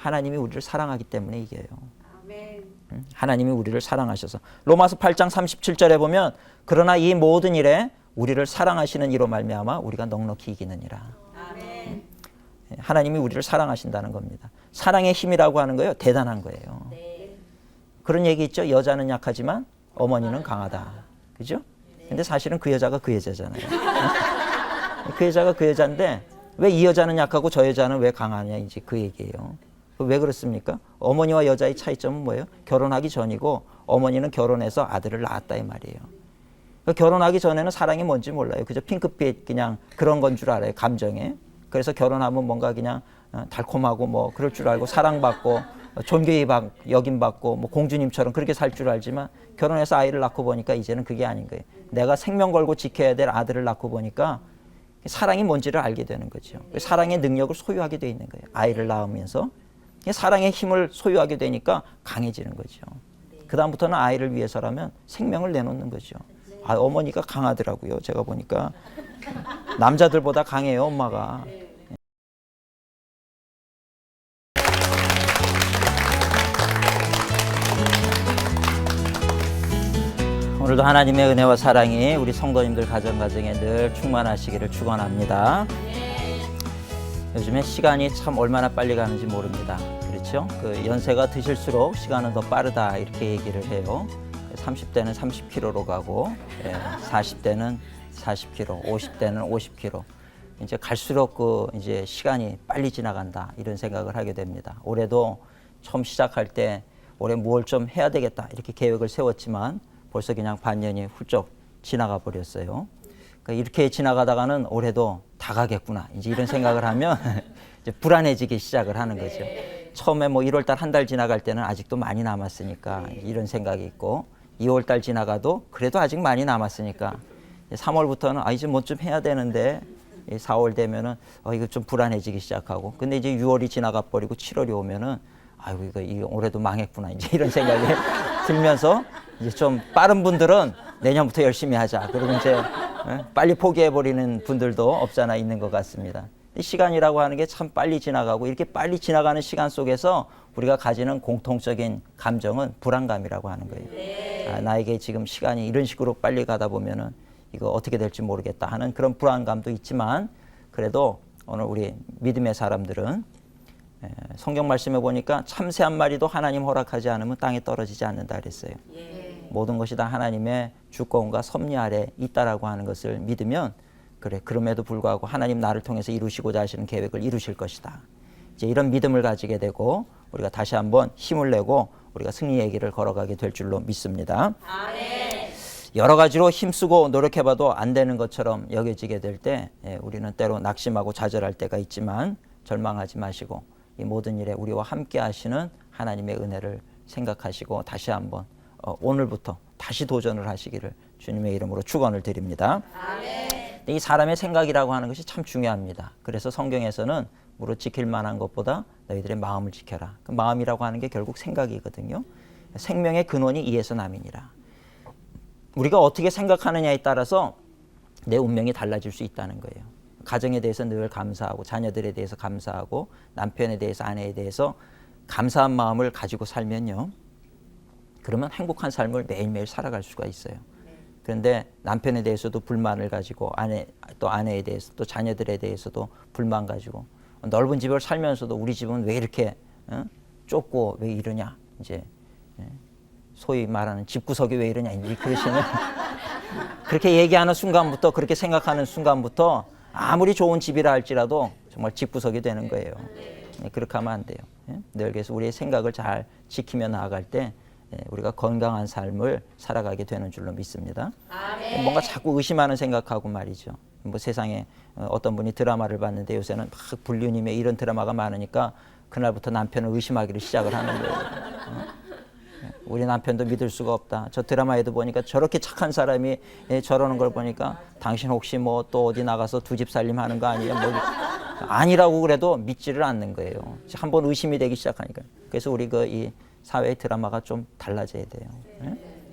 하나님이 우리를 사랑하기 때문에 이겨요. 하나님이 우리를 사랑하셔서. 로마서 8장 37절에 보면 그러나 이 모든 일에 우리를 사랑하시는 이로 말미암아 우리가 넉넉히 이기느니라. 하나님이 우리를 사랑하신다는 겁니다. 사랑의 힘이라고 하는 거예요. 대단한 거예요. 그런 얘기 있죠. 여자는 약하지만 어머니는 강하다. 그죠? 근데 사실은 그 여자가 그 여자잖아요. 그 여자가 그 여자인데 왜 이 여자는 약하고 저 여자는 왜 강하냐 이제 그 얘기예요. 왜 그렇습니까? 어머니와 여자의 차이점은 뭐예요? 결혼하기 전이고 어머니는 결혼해서 아들을 낳았다 이 말이에요. 결혼하기 전에는 사랑이 뭔지 몰라요. 그저 핑크빛 그냥 그런 건 줄 알아요. 감정에. 그래서 결혼하면 뭔가 그냥 달콤하고 뭐 그럴 줄 알고 사랑받고 존귀 여김받고 뭐 공주님처럼 그렇게 살 줄 알지만 결혼해서 아이를 낳고 보니까 이제는 그게 아닌 거예요. 내가 생명 걸고 지켜야 될 아들을 낳고 보니까 사랑이 뭔지를 알게 되는 거죠. 사랑의 능력을 소유하게 돼 있는 거예요. 아이를 낳으면서 사랑의 힘을 소유하게 되니까 강해지는 거죠. 그 다음부터는 아이를 위해서라면 생명을 내놓는 거죠. 어머니가 강하더라고요. 제가 보니까 남자들보다 강해요, 엄마가. 오늘도 하나님의 은혜와 사랑이 우리 성도님들 가정에 늘 충만하시기를 축원합니다. 요즘에 시간이 참 얼마나 빨리 가는지 모릅니다. 그렇죠? 그 연세가 드실수록 시간은 더 빠르다 이렇게 얘기를 해요. 30대는 30km로 가고 40대는 40km, 50대는 50km. 이제 갈수록 그 이제 시간이 빨리 지나간다 이런 생각을 하게 됩니다. 올해도 처음 시작할 때 올해 뭘 좀 해야 되겠다 이렇게 계획을 세웠지만 벌써 그냥 반년이 훌쩍 지나가 버렸어요. 그러니까 이렇게 지나가다가는 올해도 다 가겠구나 이제 이런 생각을 하면 이제 불안해지기 시작을 하는 거죠. 처음에 뭐 1월달 한 달 지나갈 때는 아직도 많이 남았으니까 이런 생각이 있고 2월달 지나가도 그래도 아직 많이 남았으니까 3월부터는 이제 뭐 좀 해야 되는데 4월 되면은 이거 좀 불안해지기 시작하고 근데 이제 6월이 지나가 버리고 7월이 오면은 아이고 이거 올해도 망했구나 이제 이런 생각이 들면서 이제 좀 빠른 분들은 내년부터 열심히 하자 그러면 이제 빨리 포기해 버리는 분들도 없잖아 있는 것 같습니다. 시간이라고 하는 게 참 빨리 지나가고 이렇게 빨리 지나가는 시간 속에서 우리가 가지는 공통적인 감정은 불안감이라고 하는 거예요. 나에게 지금 시간이 이런 식으로 빨리 가다 보면은 이거 어떻게 될지 모르겠다 하는 그런 불안감도 있지만 그래도 오늘 우리 믿음의 사람들은 성경 말씀에 보니까 참새 한 마리도 하나님 허락하지 않으면 땅에 떨어지지 않는다 그랬어요. 모든 것이 다 하나님의 주권과 섭리 아래 있다라고 하는 것을 믿으면 그래 그럼에도 불구하고 하나님 나를 통해서 이루시고자 하시는 계획을 이루실 것이다. 이제 이런 믿음을 가지게 되고 우리가 다시 한번 힘을 내고 우리가 승리의 길을 걸어가게 될 줄로 믿습니다. 아멘. 여러 가지로 힘쓰고 노력해봐도 안 되는 것처럼 여겨지게 될 때 우리는 때로 낙심하고 좌절할 때가 있지만 절망하지 마시고 이 모든 일에 우리와 함께 하시는 하나님의 은혜를 생각하시고 다시 한번 오늘부터 다시 도전을 하시기를 주님의 이름으로 축원을 드립니다. 아멘. 이 사람의 생각이라고 하는 것이 참 중요합니다. 그래서 성경에서는 무릇 지킬 만한 것보다 너희들의 마음을 지켜라. 그 마음이라고 하는 게 결국 생각이거든요. 생명의 근원이 이에서 남이니라. 우리가 어떻게 생각하느냐에 따라서 내 운명이 달라질 수 있다는 거예요. 가정에 대해서 늘 감사하고 자녀들에 대해서 감사하고 남편에 대해서 아내에 대해서 감사한 마음을 가지고 살면요. 그러면 행복한 삶을 매일매일 살아갈 수가 있어요. 그런데 남편에 대해서도 불만을 가지고 아내에 대해서 또 자녀들에 대해서도 불만 가지고 넓은 집을 살면서도 우리 집은 왜 이렇게 좁고 왜 이러냐 이제 소위 말하는 집구석이 왜 이러냐 이제 그러시면 그렇게 얘기하는 순간부터 그렇게 생각하는 순간부터 아무리 좋은 집이라 할지라도 정말 집구석이 되는 거예요. 그렇게 하면 안 돼요. 늘 그래서 우리의 생각을 잘 지키며 나아갈 때 우리가 건강한 삶을 살아가게 되는 줄로 믿습니다. 아멘. 뭔가 자꾸 의심하는 생각하고 말이죠. 뭐 세상에 어떤 분이 드라마를 봤는데 요새는 막 불륜이며 이런 드라마가 많으니까 그날부터 남편을 의심하기를 시작을 하는 거예요. 우리 남편도 믿을 수가 없다. 저 드라마에도 보니까 저렇게 착한 사람이 저러는 걸 보니까 당신 혹시 뭐 또 어디 나가서 두 집 살림 하는 거 아니에요? 뭐 아니라고 그래도 믿지를 않는 거예요. 한번 의심이 되기 시작하니까. 그래서 우리 이 사회의 드라마가 좀 달라져야 돼요.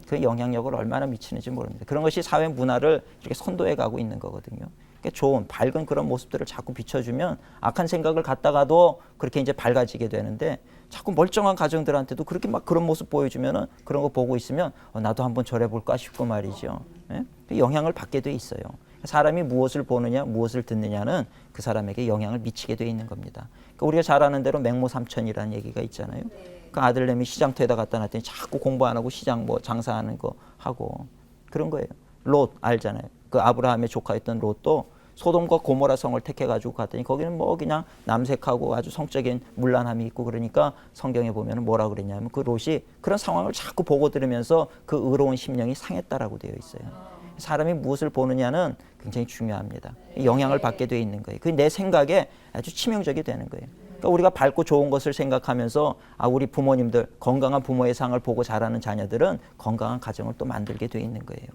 그 영향력을 얼마나 미치는지 모릅니다. 그런 것이 사회 문화를 이렇게 선도해 가고 있는 거거든요. 그러니까 좋은 밝은 그런 모습들을 자꾸 비춰주면 악한 생각을 갖다가도 그렇게 이제 밝아지게 되는데 자꾸 멀쩡한 가정들한테도 그렇게 막 그런 모습 보여주면은 그런 거 보고 있으면 나도 한번 저래 볼까 싶고 말이죠. 예? 영향을 받게 돼 있어요. 사람이 무엇을 보느냐 무엇을 듣느냐는 그 사람에게 영향을 미치게 돼 있는 겁니다. 그러니까 우리가 잘 아는 대로 맹모삼천이라는 얘기가 있잖아요. 그 아들내미 시장터에다 갖다 놨더니 자꾸 공부 안 하고 시장 뭐 장사하는 거 하고 그런 거예요. 롯 알잖아요. 그 아브라함의 조카였던 롯도 소돔과 고모라 성을 택해가지고 갔더니 거기는 뭐 그냥 남색하고 아주 성적인 문란함이 있고 그러니까 성경에 보면 뭐라 그랬냐면 그 롯이 그런 상황을 자꾸 보고 들으면서 그 의로운 심령이 상했다라고 되어 있어요. 사람이 무엇을 보느냐는 굉장히 중요합니다. 영향을 받게 돼 있는 거예요. 그게 내 생각에 아주 치명적이 되는 거예요. 그러니까 우리가 밝고 좋은 것을 생각하면서 우리 부모님들 건강한 부모의 상을 보고 자라는 자녀들은 건강한 가정을 또 만들게 돼 있는 거예요.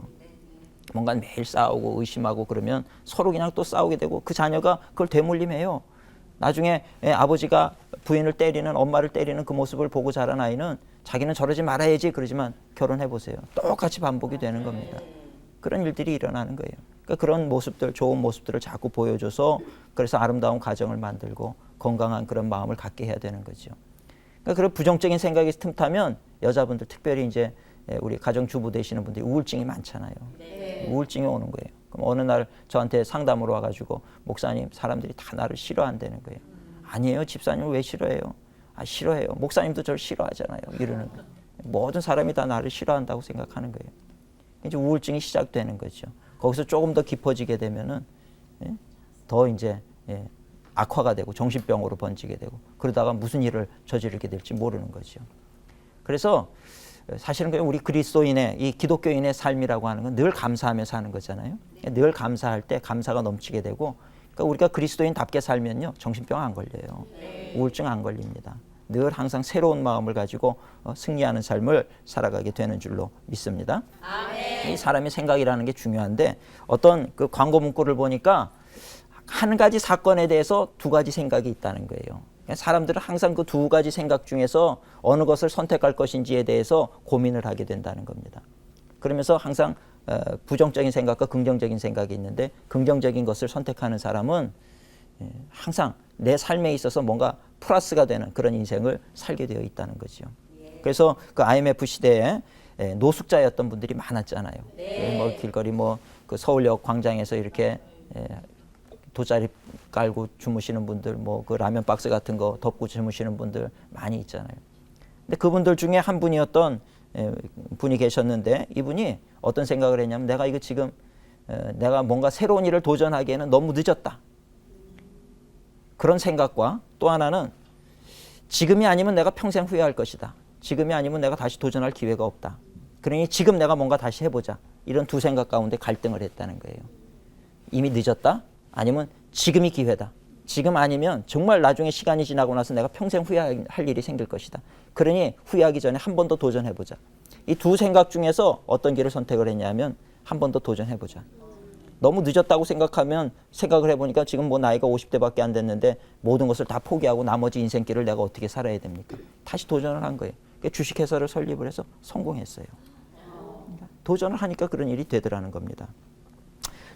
뭔가 매일 싸우고 의심하고 그러면 서로 그냥 또 싸우게 되고 그 자녀가 그걸 되물림해요. 나중에 아버지가 부인을 때리는 엄마를 때리는 그 모습을 보고 자란 아이는 자기는 저러지 말아야지 그러지만 결혼해 보세요. 똑같이 반복이 되는 겁니다. 그런 일들이 일어나는 거예요. 그러니까 그런 모습들, 좋은 모습들을 자꾸 보여줘서 그래서 아름다운 가정을 만들고 건강한 그런 마음을 갖게 해야 되는 거죠. 그러니까 그런 부정적인 생각이 틈타면 여자분들 특별히 이제 우리 가정주부 되시는 분들이 우울증이 많잖아요. 우울증이 오는 거예요. 그럼 어느 날 저한테 상담으로 와가지고 목사님 사람들이 다 나를 싫어한다는 거예요. 아니에요. 집사님을 왜 싫어해요? 싫어해요. 목사님도 저를 싫어하잖아요. 이러는 거예요. 모든 사람이 다 나를 싫어한다고 생각하는 거예요. 이제 우울증이 시작되는 거죠. 거기서 조금 더 깊어지게 되면은 더 이제 악화가 되고 정신병으로 번지게 되고 그러다가 무슨 일을 저지르게 될지 모르는 거죠. 그래서 사실은 우리 그리스도인의 이 기독교인의 삶이라고 하는 건 늘 감사하며 사는 거잖아요. 늘 감사할 때 감사가 넘치게 되고 그러니까 우리가 그리스도인답게 살면요 정신병 안 걸려요. 우울증 안 걸립니다. 늘 항상 새로운 마음을 가지고 승리하는 삶을 살아가게 되는 줄로 믿습니다. 아멘. 이 사람의 생각이라는 게 중요한데 어떤 그 광고 문구를 보니까 한 가지 사건에 대해서 두 가지 생각이 있다는 거예요. 사람들은 항상 그 두 가지 생각 중에서 어느 것을 선택할 것인지에 대해서 고민을 하게 된다는 겁니다. 그러면서 항상 부정적인 생각과 긍정적인 생각이 있는데 긍정적인 것을 선택하는 사람은 항상 내 삶에 있어서 뭔가 플러스가 되는 그런 인생을 살게 되어 있다는 거죠. 그래서 그 IMF 시대에 노숙자였던 분들이 많았잖아요. 뭐 길거리 뭐 그 서울역 광장에서 이렇게 돗자리 깔고 주무시는 분들, 뭐 그 라면 박스 같은 거 덮고 주무시는 분들 많이 있잖아요. 근데 그분들 중에 한 분이었던 분이 계셨는데 이분이 어떤 생각을 했냐면 내가 이거 지금 내가 뭔가 새로운 일을 도전하기에는 너무 늦었다. 그런 생각과 또 하나는 지금이 아니면 내가 평생 후회할 것이다. 지금이 아니면 내가 다시 도전할 기회가 없다. 그러니 지금 내가 뭔가 다시 해보자. 이런 두 생각 가운데 갈등을 했다는 거예요. 이미 늦었다? 아니면 지금이 기회다. 지금 아니면 정말 나중에 시간이 지나고 나서 내가 평생 후회할 일이 생길 것이다. 그러니 후회하기 전에 한 번 더 도전해보자. 이 두 생각 중에서 어떤 길을 선택을 했냐면 한 번 더 도전해보자. 너무 늦었다고 생각하면 생각을 해보니까 지금 뭐 나이가 50대밖에 안 됐는데 모든 것을 다 포기하고 나머지 인생길을 내가 어떻게 살아야 됩니까? 다시 도전을 한 거예요. 주식회사를 설립을 해서 성공했어요. 도전을 하니까 그런 일이 되더라는 겁니다.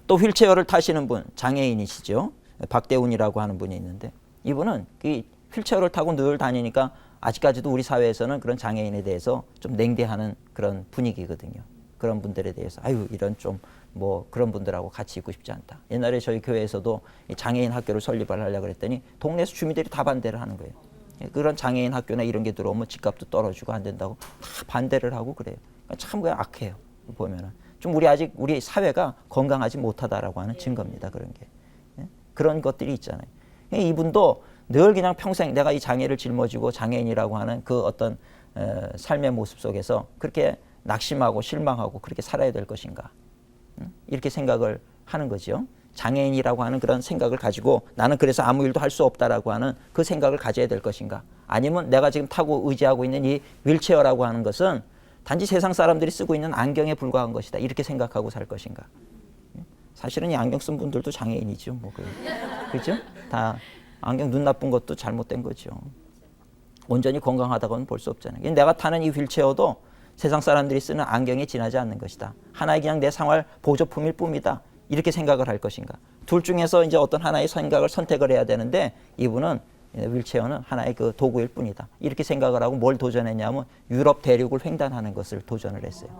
또 휠체어를 타시는 분, 장애인이시죠. 박대훈이라고 하는 분이 있는데 이분은 이 휠체어를 타고 늘 다니니까 아직까지도 우리 사회에서는 그런 장애인에 대해서 좀 냉대하는 그런 분위기거든요. 그런 분들에 대해서 아유 이런 좀 뭐 그런 분들하고 같이 있고 싶지 않다. 옛날에 저희 교회에서도 장애인 학교를 설립을 하려고 그랬더니 동네에서 주민들이 다 반대를 하는 거예요. 그런 장애인 학교나 이런 게 들어오면 집값도 떨어지고 안 된다고 다 반대를 하고 그래요. 참 그냥 악해요. 보면은 좀 우리 사회가 건강하지 못하다라고 하는 증거입니다. 그런 게 그런 것들이 있잖아요. 이분도 늘 그냥 평생 내가 이 장애를 짊어지고 장애인이라고 하는 그 어떤 삶의 모습 속에서 그렇게 낙심하고 실망하고 그렇게 살아야 될 것인가 이렇게 생각을 하는 거죠. 장애인이라고 하는 그런 생각을 가지고 나는 그래서 아무 일도 할 수 없다라고 하는 그 생각을 가져야 될 것인가 아니면 내가 지금 타고 의지하고 있는 이 휠체어라고 하는 것은 단지 세상 사람들이 쓰고 있는 안경에 불과한 것이다 이렇게 생각하고 살 것인가. 사실은 이 안경 쓴 분들도 장애인이죠. 뭐 그렇죠? 다 안경 눈 나쁜 것도 잘못된 거죠. 온전히 건강하다고는 볼 수 없잖아요. 내가 타는 이 휠체어도 세상 사람들이 쓰는 안경에 지나지 않는 것이다. 하나의 그냥 내 생활 보조품일 뿐이다. 이렇게 생각을 할 것인가. 둘 중에서 이제 어떤 하나의 생각을 선택을 해야 되는데 이분은 휠체어는 하나의 그 도구일 뿐이다. 이렇게 생각을 하고 뭘 도전했냐면 유럽 대륙을 횡단하는 것을 도전을 했어요.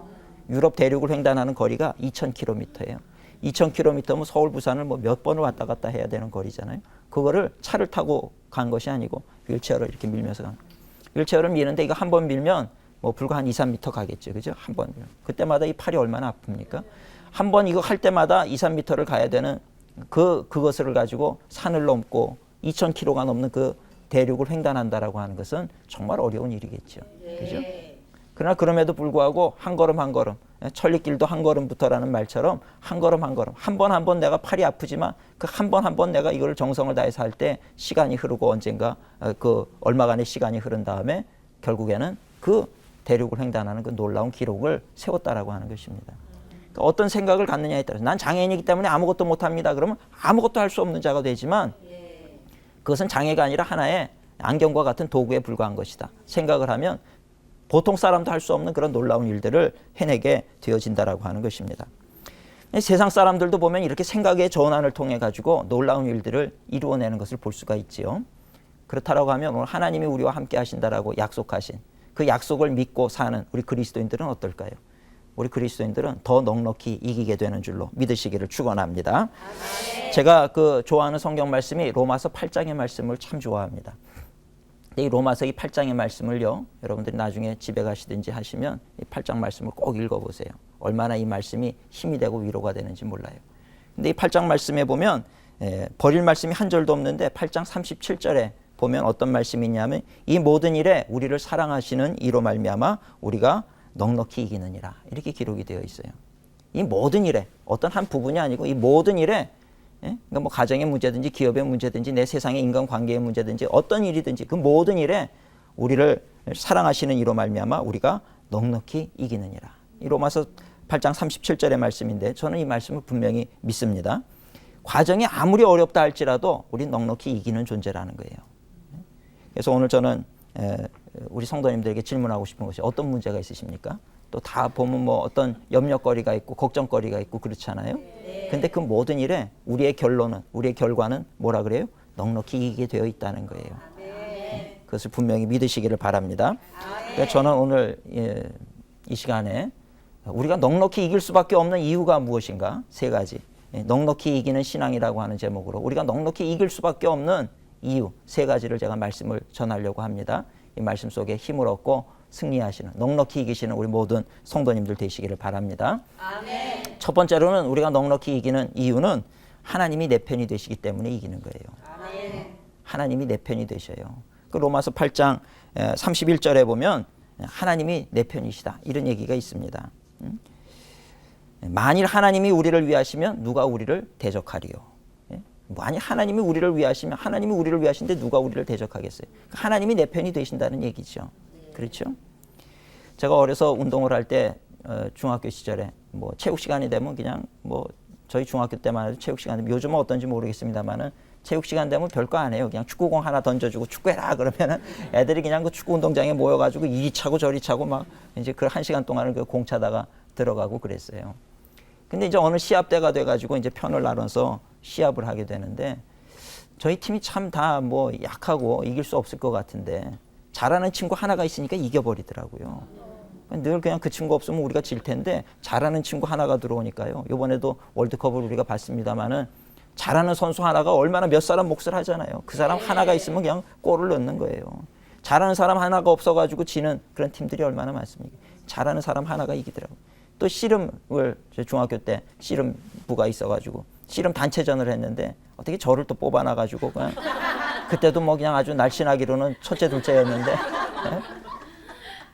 유럽 대륙을 횡단하는 거리가 2,000km예요. 2,000km면 서울, 부산을 뭐 몇 번을 왔다 갔다 해야 되는 거리잖아요. 그거를 차를 타고 간 것이 아니고 휠체어를 이렇게 밀면서 간 거예요. 휠체어를 미는데 이거 한 번 밀면 뭐 불과 한 2, 3m 가겠죠. 그죠? 한 번 밀면. 그때마다 이 팔이 얼마나 아픕니까? 한 번 이거 할 때마다 2, 3m를 가야 되는 그것을 가지고 산을 넘고 2,000km가 넘는 그 대륙을 횡단한다라고 하는 것은 정말 어려운 일이겠죠. 그죠? 그러나 그럼에도 불구하고 한 걸음 한 걸음, 천리길도 한 걸음부터라는 말처럼 한 걸음 한 걸음, 한 번 한 번 내가 팔이 아프지만 그 한 번 한 번 내가 이걸 정성을 다해서 할 때 시간이 흐르고 언젠가 그 얼마간의 시간이 흐른 다음에 결국에는 그 대륙을 횡단하는 그 놀라운 기록을 세웠다라고 하는 것입니다. 그러니까 어떤 생각을 갖느냐에 따라서 난 장애인이기 때문에 아무것도 못합니다. 그러면 아무것도 할 수 없는 자가 되지만 그것은 장애가 아니라 하나의 안경과 같은 도구에 불과한 것이다. 생각을 하면 보통 사람도 할 수 없는 그런 놀라운 일들을 해내게 되어진다라고 하는 것입니다. 세상 사람들도 보면 이렇게 생각의 전환을 통해 가지고 놀라운 일들을 이루어내는 것을 볼 수가 있지요. 그렇다라고 하면 오늘 하나님이 우리와 함께 하신다라고 약속하신 그 약속을 믿고 사는 우리 그리스도인들은 어떨까요? 우리 그리스도인들은 더 넉넉히 이기게 되는 줄로 믿으시기를 축원합니다. 제가 그 좋아하는 성경 말씀이 로마서 8장의 말씀을 참 좋아합니다. 이 로마서 이 8장의 말씀을요, 여러분들이 나중에 집에 가시든지 하시면 이 8장 말씀을 꼭 읽어보세요. 얼마나 이 말씀이 힘이 되고 위로가 되는지 몰라요. 근데 이 8장 말씀에 보면 버릴 말씀이 한 절도 없는데 8장 37절에 보면 어떤 말씀이 있냐면 이 모든 일에 우리를 사랑하시는 이로 말미암아 우리가 넉넉히 이기느니라. 이렇게 기록이 되어 있어요. 이 모든 일에 어떤 한 부분이 아니고 이 모든 일에 그러니까 뭐 가정의 문제든지 기업의 문제든지 내 세상의 인간관계의 문제든지 어떤 일이든지 그 모든 일에 우리를 사랑하시는 이로 말미암아 우리가 넉넉히 이기느니라. 이 로마서 8장 37절의 말씀인데 저는 이 말씀을 분명히 믿습니다. 과정이 아무리 어렵다 할지라도 우린 넉넉히 이기는 존재라는 거예요. 그래서 오늘 저는 우리 성도님들에게 질문하고 싶은 것이 어떤 문제가 있으십니까? 또 다 보면 뭐 어떤 염려거리가 있고 걱정거리가 있고 그렇잖아요. 근데 그 모든 일에 우리의 결론은, 우리의 결과는 뭐라 그래요? 넉넉히 이기게 되어 있다는 거예요. 그것을 분명히 믿으시기를 바랍니다. 그러니까 저는 오늘 이 시간에 우리가 넉넉히 이길 수밖에 없는 이유가 무엇인가? 세 가지. 넉넉히 이기는 신앙이라고 하는 제목으로 우리가 넉넉히 이길 수밖에 없는 이유 세 가지를 제가 말씀을 전하려고 합니다. 이 말씀 속에 힘을 얻고 승리하시는 넉넉히 이기시는 우리 모든 성도님들 되시기를 바랍니다. 아멘. 첫 번째로는 우리가 넉넉히 이기는 이유는 하나님이 내 편이 되시기 때문에 이기는 거예요. 아멘. 하나님이 내 편이 되셔요. 그 로마서 8장 31절에 보면 하나님이 내 편이시다 이런 얘기가 있습니다. 만일 하나님이 우리를 위하시면 누가 우리를 대적하리요. 만일 하나님이 우리를 위하시면 하나님이 우리를 위하신데 누가 우리를 대적하겠어요. 하나님이 내 편이 되신다는 얘기죠. 그렇죠? 제가 어려서 운동을 할 때 중학교 시절에 뭐 체육 시간이 되면 그냥 뭐 저희 중학교 때만 해도 체육 시간 되면 요즘은 어떤지 모르겠습니다만은 체육 시간 되면 별거 안 해요. 그냥 축구공 하나 던져주고 축구해라 그러면은 애들이 그냥 그 축구 운동장에 모여가지고 이리 차고 저리 차고 막 이제 그 1시간 동안을 그 공 차다가 들어가고 그랬어요. 근데 이제 어느 시합 때가 돼가지고 이제 편을 나눠서 시합을 하게 되는데 저희 팀이 참 다 뭐 약하고 이길 수 없을 것 같은데 잘하는 친구 하나가 있으니까 이겨버리더라고요. 늘 그냥 그 친구 없으면 우리가 질 텐데 잘하는 친구 하나가 들어오니까요. 이번에도 월드컵을 우리가 봤습니다마는 잘하는 선수 하나가 얼마나 몇 사람 몫을 하잖아요. 그 사람 하나가 있으면 그냥 골을 넣는 거예요. 잘하는 사람 하나가 없어가지고 지는 그런 팀들이 얼마나 많습니까? 잘하는 사람 하나가 이기더라고요. 또 씨름을 중학교 때 씨름부가 있어가지고 씨름 단체전을 했는데 어떻게 저를 또 뽑아놔가지고 그냥 그때도 뭐 그냥 아주 날씬하기로는 첫째 둘째였는데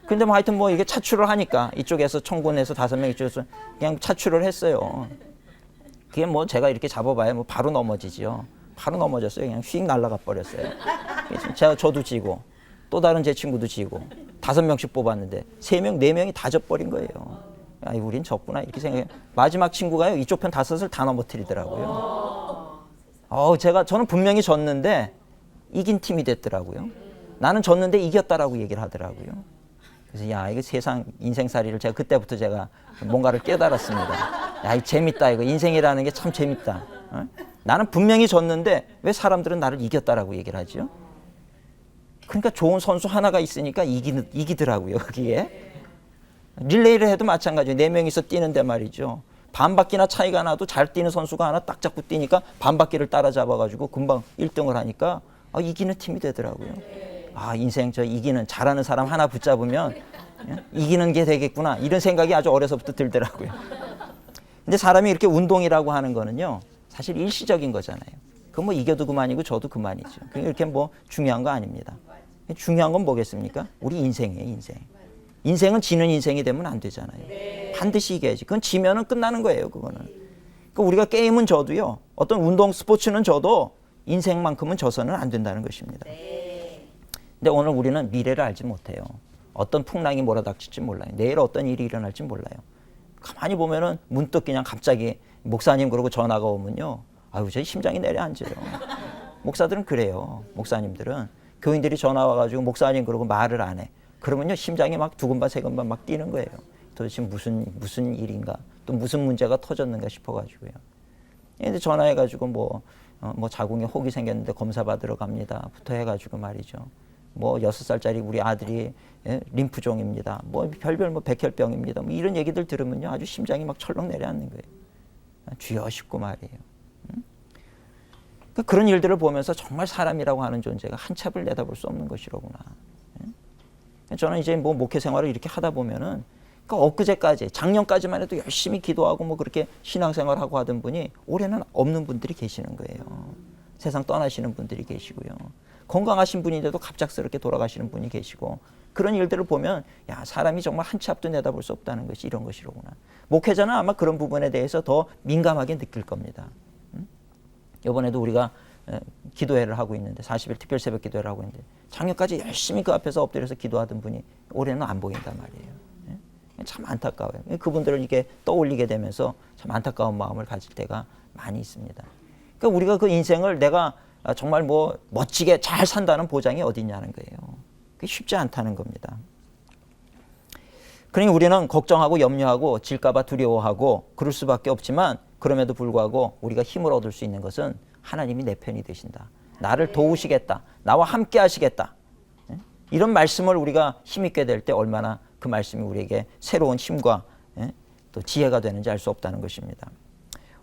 근데 뭐 하여튼 뭐 이게 차출을 하니까 이쪽에서 청군에서 5명 이쪽에서 그냥 차출을 했어요. 그게 뭐 제가 이렇게 잡아봐야 뭐 바로 넘어지지요. 바로 넘어졌어요. 그냥 휙 날아가 버렸어요. 저도 지고 또 다른 제 친구도 지고 5명씩 뽑았는데 3명, 4명이 다 져버린 거예요. 아, 우린 졌구나 이렇게 생각해요. 마지막 친구가요 이쪽 편 5을 다 넘어뜨리더라고요. 저는 분명히 졌는데 이긴 팀이 됐더라고요. 나는 졌는데 이겼다라고 얘기를 하더라고요. 그래서 야 이거 세상 인생살이를 제가 그때부터 제가 뭔가를 깨달았습니다. 야, 이 재밌다. 이거 인생이라는 게 참 재밌다. 어? 나는 분명히 졌는데 왜 사람들은 나를 이겼다라고 얘기를 하죠? 그러니까 좋은 선수 하나가 있으니까 이기더라고요. 거기에. 릴레이를 해도 마찬가지예요. 4명이서 뛰는데 말이죠. 반바퀴나 차이가 나도 잘 뛰는 선수가 하나 딱 잡고 뛰니까 반바퀴를 따라잡아가지고 금방 1등을 하니까 이기는 팀이 되더라고요. 인생 저 이기는 잘하는 사람 하나 붙잡으면 이기는 게 되겠구나. 이런 생각이 아주 어려서부터 들더라고요. 근데 사람이 이렇게 운동이라고 하는 거는요. 사실 일시적인 거잖아요. 그건 뭐 이겨도 그만이고 져도 그만이죠. 이렇게 뭐 중요한 거 아닙니다. 중요한 건 뭐겠습니까? 우리 인생이에요, 인생. 인생은 지는 인생이 되면 안 되잖아요. 반드시 이겨야지. 그건 지면은 끝나는 거예요, 그거는. 그러니까 우리가 게임은 져도요. 어떤 운동 스포츠는 져도 인생만큼은 져서는 안 된다는 것입니다. 근데 오늘 우리는 미래를 알지 못해요. 어떤 풍랑이 몰아닥칠지 몰라요. 내일 어떤 일이 일어날지 몰라요. 가만히 보면은 문득 그냥 갑자기 목사님 그러고 전화가 오면요. 제 심장이 내려앉아요. 목사들은 그래요. 목사님들은. 교인들이 전화 와가지고 목사님 그러고 말을 안 해. 그러면요 심장이 막 두근반 세근반 막 뛰는 거예요. 도대체 무슨 일인가 또 무슨 문제가 터졌는가 싶어가지고요. 근데 전화해가지고 뭐 자궁에 혹이 생겼는데 검사 받으러 갑니다. 부터 해가지고 말이죠. 6살짜리 우리 아들이 림프종입니다. 별별 백혈병입니다. 이런 얘기들 들으면요 아주 심장이 막 철렁 내려앉는 거예요. 주여 싶고 말이에요. 그런 일들을 보면서 정말 사람이라고 하는 존재가 한 치 앞을 내다볼 수 없는 것이로구나. 저는 이제 목회 생활을 이렇게 하다 보면은 엊그제까지 작년까지만 해도 열심히 기도하고 그렇게 신앙생활하고 하던 분이 올해는 없는 분들이 계시는 거예요. 세상 떠나시는 분들이 계시고요. 건강하신 분인데도 갑작스럽게 돌아가시는 분이 계시고 그런 일들을 보면 사람이 정말 한 치 앞도 내다볼 수 없다는 것이 이런 것이로구나. 목회자는 아마 그런 부분에 대해서 더 민감하게 느낄 겁니다. 이번에도 우리가 기도회를 하고 있는데 40일 특별 새벽 기도회를 하고 있는데 작년까지 열심히 그 앞에서 엎드려서 기도하던 분이 올해는 안 보인단 말이에요. 참 안타까워요. 그분들을 이렇게 떠올리게 되면서 참 안타까운 마음을 가질 때가 많이 있습니다. 그러니까 우리가 그 인생을 내가 정말 멋지게 잘 산다는 보장이 어디 있냐는 거예요. 그게 쉽지 않다는 겁니다. 그러니 우리는 걱정하고 염려하고 질까봐 두려워하고 그럴 수밖에 없지만 그럼에도 불구하고 우리가 힘을 얻을 수 있는 것은 하나님이 내 편이 되신다. 나를 도우시겠다. 나와 함께 하시겠다. 이런 말씀을 우리가 힘있게 될 때 얼마나 그 말씀이 우리에게 새로운 힘과 또 지혜가 되는지 알 수 없다는 것입니다.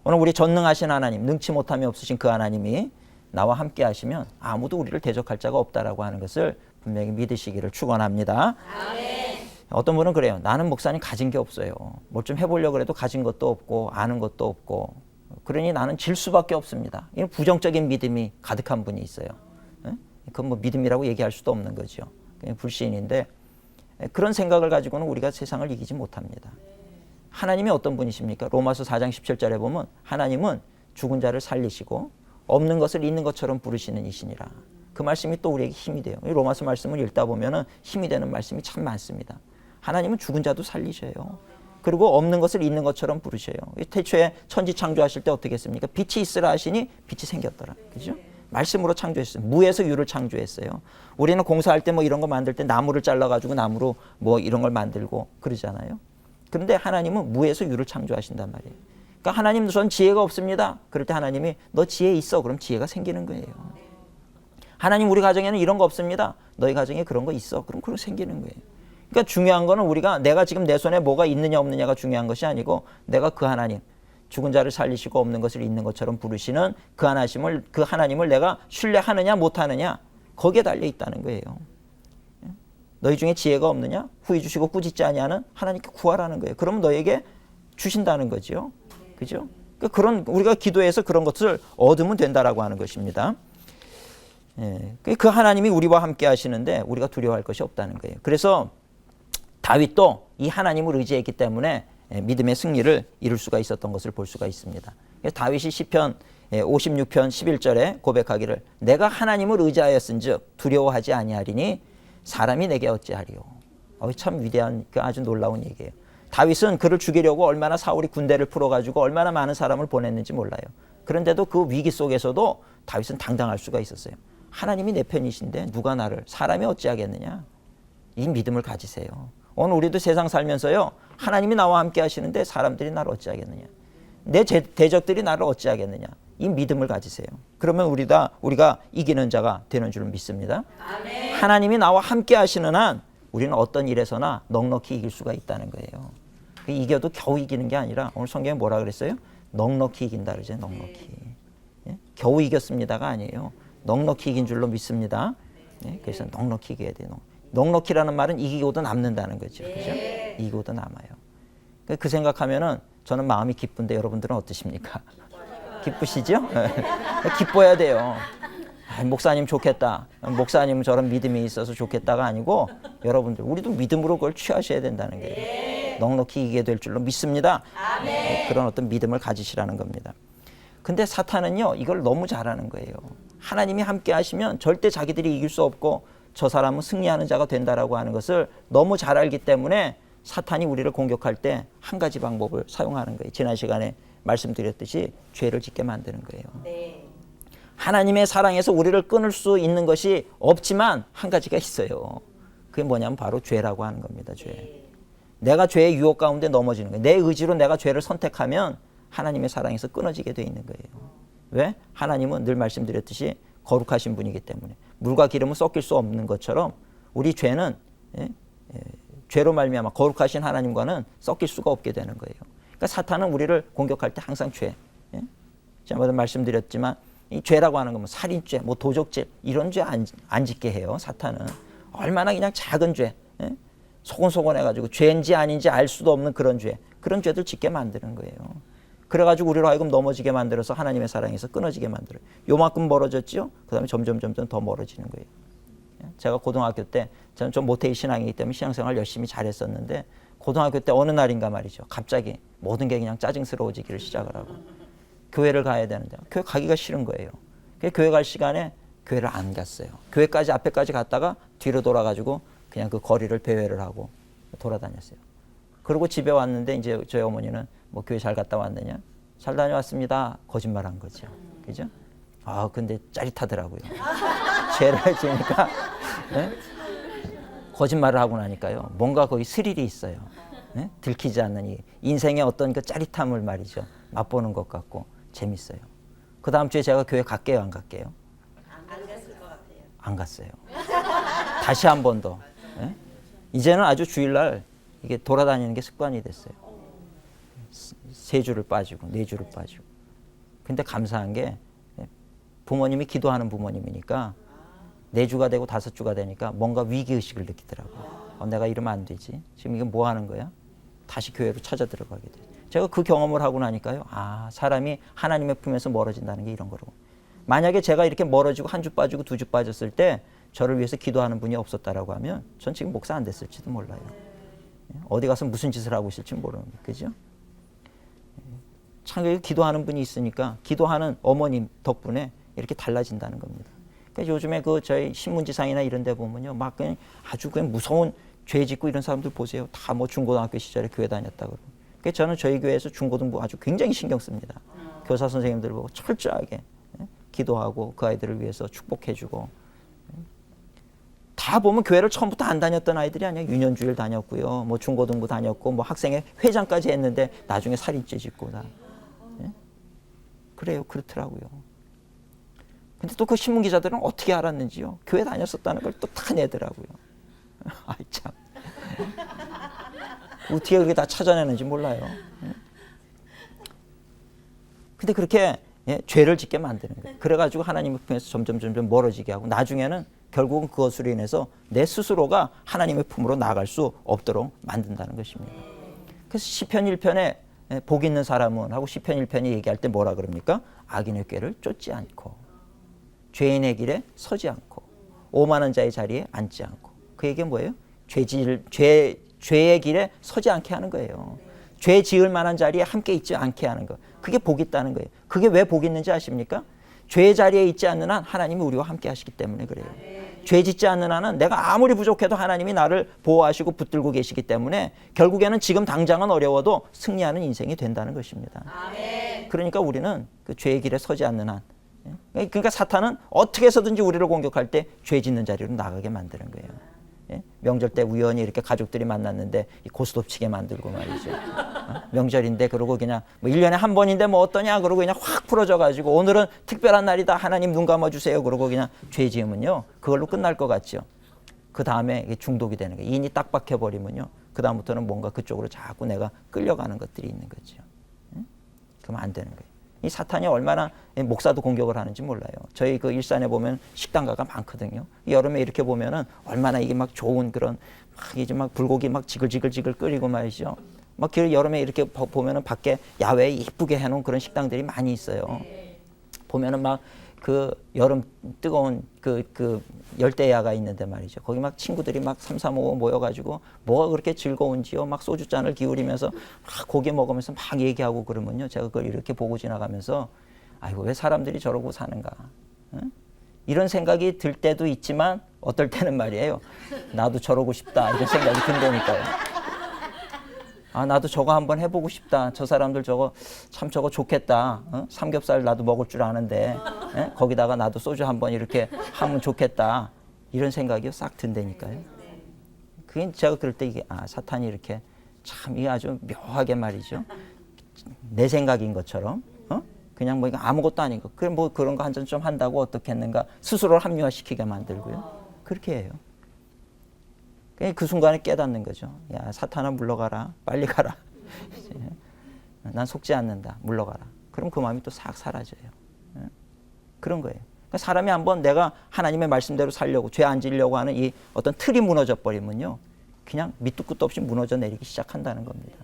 오늘 우리 전능하신 하나님, 능치 못함이 없으신 그 하나님이 나와 함께 하시면 아무도 우리를 대적할 자가 없다라고 하는 것을 분명히 믿으시기를 축원합니다. 아멘. 어떤 분은 그래요. 나는 목사님 가진 게 없어요. 뭘 좀 해보려고 해도 가진 것도 없고 아는 것도 없고 그러니 나는 질 수밖에 없습니다. 이런 부정적인 믿음이 가득한 분이 있어요. 그건 믿음이라고 얘기할 수도 없는 거죠. 그냥 불신인데 그런 생각을 가지고는 우리가 세상을 이기지 못합니다. 하나님이 어떤 분이십니까? 로마서 4장 17절에 보면 하나님은 죽은 자를 살리시고 없는 것을 있는 것처럼 부르시는 이시니라. 그 말씀이 또 우리에게 힘이 돼요. 로마서 말씀을 읽다 보면 힘이 되는 말씀이 참 많습니다. 하나님은 죽은 자도 살리셔요. 그리고 없는 것을 있는 것처럼 부르셔요. 태초에 천지 창조하실 때 어떻게 했습니까? 빛이 있으라 하시니 빛이 생겼더라. 그죠? 말씀으로 창조했어요. 무에서 유를 창조했어요. 우리는 공사할 때 이런 거 만들 때 나무를 잘라가지고 나무로 이런 걸 만들고 그러잖아요. 그런데 하나님은 무에서 유를 창조하신단 말이에요. 그러니까 하나님 전 지혜가 없습니다. 그럴 때 하나님이 너 지혜 있어. 그럼 지혜가 생기는 거예요. 하나님 우리 가정에는 이런 거 없습니다. 너희 가정에 그런 거 있어. 그럼 그거 생기는 거예요. 그러니까 중요한 거는 우리가 내가 지금 내 손에 뭐가 있느냐 없느냐가 중요한 것이 아니고 내가 그 하나님 죽은 자를 살리시고 없는 것을 있는 것처럼 부르시는 그 하나님을 내가 신뢰하느냐 못하느냐 거기에 달려 있다는 거예요. 너희 중에 지혜가 없느냐? 후히 주시고 꾸짖지 아니하는 하나님께 구하라는 거예요. 그러면 너에게 주신다는 거죠. 그죠? 그러니까 그런 우리가 기도해서 그런 것을 얻으면 된다라고 하는 것입니다. 그 하나님이 우리와 함께 하시는데 우리가 두려워할 것이 없다는 거예요. 그래서 다윗도 이 하나님을 의지했기 때문에 믿음의 승리를 이룰 수가 있었던 것을 볼 수가 있습니다. 다윗이 시편 56편 11절에 고백하기를 내가 하나님을 의지하였은즉 두려워하지 아니하리니 사람이 내게 어찌하리요. 참 위대한 아주 놀라운 얘기예요. 다윗은 그를 죽이려고 얼마나 사울이 군대를 풀어가지고 얼마나 많은 사람을 보냈는지 몰라요. 그런데도 그 위기 속에서도 다윗은 당당할 수가 있었어요. 하나님이 내 편이신데 누가 나를 사람이 어찌하겠느냐. 이 믿음을 가지세요. 오늘 우리도 세상 살면서요. 하나님이 나와 함께 하시는데 사람들이 나를 어찌하겠느냐. 내 대적들이 나를 어찌하겠느냐. 이 믿음을 가지세요. 그러면 우리가 이기는 자가 되는 줄 믿습니다. 아멘. 하나님이 나와 함께 하시는 한 우리는 어떤 일에서나 넉넉히 이길 수가 있다는 거예요. 이겨도 겨우 이기는 게 아니라 오늘 성경에 뭐라 그랬어요? 넉넉히 이긴다 그러죠. 넉넉히. 예? 겨우 이겼습니다가 아니에요. 넉넉히 이긴 줄로 믿습니다. 예? 그래서 넉넉히 이겨야 돼요. 넉넉히라는 말은 이기고도 남는다는 거죠. 그죠? 이기고도 남아요. 그 생각하면은 저는 마음이 기쁜데 여러분들은 어떠십니까? 기쁘시죠? 기뻐야 돼요. 목사님 좋겠다. 목사님은 저런 믿음이 있어서 좋겠다가 아니고 여러분들 우리도 믿음으로 그걸 취하셔야 된다는 거예요. 넉넉히 이기게 될 줄로 믿습니다. 그런 어떤 믿음을 가지시라는 겁니다. 근데 사탄은요 이걸 너무 잘하는 거예요. 하나님이 함께 하시면 절대 자기들이 이길 수 없고 저 사람은 승리하는 자가 된다라고 하는 것을 너무 잘 알기 때문에 사탄이 우리를 공격할 때 한 가지 방법을 사용하는 거예요. 지난 시간에 말씀드렸듯이 죄를 짓게 만드는 거예요. 네. 하나님의 사랑에서 우리를 끊을 수 있는 것이 없지만 한 가지가 있어요. 그게 뭐냐면 바로 죄라고 하는 겁니다. 죄. 네. 내가 죄의 유혹 가운데 넘어지는 거예요. 내 의지로 내가 죄를 선택하면 하나님의 사랑에서 끊어지게 돼 있는 거예요. 왜? 하나님은 늘 말씀드렸듯이 거룩하신 분이기 때문에 물과 기름은 섞일 수 없는 것처럼 우리 죄는 죄로 말미암아 거룩하신 하나님과는 섞일 수가 없게 되는 거예요. 그러니까 사탄은 우리를 공격할 때 항상 죄. 제가 말씀드렸지만 이 죄라고 하는 건 뭐 살인죄, 뭐 도적죄 이런 죄 안 짓게 해요. 사탄은 얼마나 그냥 작은 죄, 소곤소곤해가지고 죄인지 아닌지 알 수도 없는 그런 죄들 짓게 만드는 거예요. 그래가지고 우리로 하여금 넘어지게 만들어서 하나님의 사랑에서 끊어지게 만들어요. 요만큼 멀어졌죠? 그 다음에 점점 더 멀어지는 거예요. 제가 고등학교 때 저는 좀 모태의 신앙이기 때문에 신앙생활 열심히 잘했었는데 고등학교 때 어느 날인가 말이죠. 갑자기 모든 게 그냥 짜증스러워지기를 시작을 하고 교회를 가야 되는데 교회 가기가 싫은 거예요. 교회 갈 시간에 교회를 안 갔어요. 교회까지 앞에까지 갔다가 뒤로 돌아가지고 그냥 그 거리를 배회를 하고 돌아다녔어요. 그리고 집에 왔는데 이제 저희 어머니는 뭐 교회 잘 갔다 왔느냐? 잘 다녀왔습니다. 거짓말한 거죠. 그죠? 아 근데 짜릿하더라고요. 죄를 지니까 네? 거짓말을 하고 나니까요. 뭔가 거기 스릴이 있어요. 네? 들키지 않는 이 인생의 어떤 그 짜릿함을 말이죠. 맛보는 것 같고 재밌어요. 그 다음 주에 제가 교회 갈게요, 안 갈게요? 안 갔을 것 같아요. 안 갔어요. 다시 한 번 더. 네? 이제는 아주 주일날 이게 돌아다니는 게 습관이 됐어요. 3주를 빠지고 4주를 빠지고. 근데 감사한 게 부모님이 기도하는 부모님이니까 4주가 되고 5주가 되니까 뭔가 위기의식을 느끼더라고요. 내가 이러면 안 되지. 지금 이게 뭐 하는 거야? 다시 교회로 찾아 들어가게 돼. 제가 그 경험을 하고 나니까요. 아, 사람이 하나님의 품에서 멀어진다는 게 이런 거로. 만약에 제가 이렇게 멀어지고 1주 빠지고 2주 빠졌을 때 저를 위해서 기도하는 분이 없었다라고 하면 전 지금 목사 안 됐을지도 몰라요. 어디 가서 무슨 짓을 하고 있을지 모르는 거죠. 그죠? 참 기도하는 분이 있으니까 기도하는 어머님 덕분에 이렇게 달라진다는 겁니다. 그러니까 요즘에 그 저희 신문지상이나 이런 데 보면요. 막 그냥 아주 그냥 무서운 죄 짓고 이런 사람들 보세요. 다 뭐 중고등학교 시절에 교회 다녔다 그러고. 그러니까 저는 저희 교회에서 중고등부 아주 굉장히 신경 씁니다. 교사 선생님들 보고 철저하게 기도하고 그 아이들을 위해서 축복해주고. 다 보면 교회를 처음부터 안 다녔던 아이들이 아니야. 유년주일 다녔고요. 뭐 중고등부 다녔고 뭐 학생회 회장까지 했는데 나중에 살인죄 짓고 다. 그래요. 그렇더라고요. 근데 또 그 신문 기자들은 어떻게 알았는지요? 교회 다녔었다는 걸 또 다 내더라고요. 아이 참. 어떻게 그게 다 찾아내는지 몰라요. 근데 그렇게 죄를 짓게 만드는 거예요. 그래가지고 하나님의 품에서 점점 멀어지게 하고 나중에는 결국은 그것으로 인해서 내 스스로가 하나님의 품으로 나아갈 수 없도록 만든다는 것입니다. 그래서 시편 1편에 복 있는 사람은 하고 시편 1편이 얘기할 때 뭐라 그럽니까? 악인의 꾀를 쫓지 않고 죄인의 길에 서지 않고 오만한 자의 자리에 앉지 않고. 그 얘기는 뭐예요? 죄의 길에 서지 않게 하는 거예요. 죄 지을 만한 자리에 함께 있지 않게 하는 거. 그게 복 있다는 거예요. 그게 왜 복 있는지 아십니까? 죄의 자리에 있지 않는 한 하나님이 우리와 함께 하시기 때문에 그래요. 죄 짓지 않는 한은 내가 아무리 부족해도 하나님이 나를 보호하시고 붙들고 계시기 때문에 결국에는 지금 당장은 어려워도 승리하는 인생이 된다는 것입니다. 그러니까 우리는 그 죄의 길에 서지 않는 한. 그러니까 사탄은 어떻게 해서든지 우리를 공격할 때 죄 짓는 자리로 나가게 만드는 거예요. 예? 명절 때 우연히 이렇게 가족들이 만났는데 이 고스톱치게 만들고 말이죠. 명절인데 그러고 그냥 뭐 1년에 한 번인데 뭐 어떠냐 그러고 그냥 확 풀어져 가지고 오늘은 특별한 날이다 하나님 눈 감아 주세요 그러고 그냥 죄 지으면요 그걸로 끝날 것 같죠. 그 다음에 중독이 되는 거예요. 인이 딱 박혀버리면요 그 다음부터는 뭔가 그쪽으로 자꾸 내가 끌려가는 것들이 있는 거죠. 그러면 안 되는 거예요. 이 사탄이 얼마나 목사도 공격을 하는지 몰라요. 저희 그 일산에 보면 식당가가 많거든요. 여름에 이렇게 보면은 얼마나 이게 막 좋은 그런 막 이제 막 불고기 막 지글지글 끓이고 말이죠. 막 그 여름에 이렇게 보면은 밖에 야외에 이쁘게 해놓은 그런 식당들이 많이 있어요. 보면은 막 그 여름 뜨거운 그 열대야가 있는데 말이죠. 거기 막 친구들이 막 3, 4, 5 모여가지고 뭐가 그렇게 즐거운지요. 막 소주잔을 기울이면서 막 고기 먹으면서 막 얘기하고 그러면요. 제가 그걸 이렇게 보고 지나가면서 아이고 왜 사람들이 저러고 사는가. 응? 이런 생각이 들 때도 있지만 어떨 때는 말이에요. 나도 저러고 싶다 이런 생각이 든다니까요. 아 나도 저거 한번 해보고 싶다. 저 사람들 저거 참 저거 좋겠다. 어? 삼겹살 나도 먹을 줄 아는데 거기다가 나도 소주 한번 이렇게 하면 좋겠다. 이런 생각이 싹 든다니까요. 그게 제가 그럴 때 이게 사탄이 이렇게 참 이게 아주 묘하게 말이죠. 내 생각인 것처럼 그냥 뭐 이거 아무것도 아닌 거. 그럼 뭐 그런 거 한 잔 좀 한다고 어떻겠는가 스스로를 합리화시키게 만들고요. 그렇게 해요. 그 순간에 깨닫는 거죠. 야 사탄아 물러가라. 빨리 가라. 난 속지 않는다. 물러가라. 그럼 그 마음이 또 싹 사라져요. 그런 거예요. 그러니까 사람이 한번 내가 하나님의 말씀대로 살려고 죄 안 지려고 하는 이 어떤 틀이 무너져 버리면요. 그냥 밑도 끝도 없이 무너져 내리기 시작한다는 겁니다.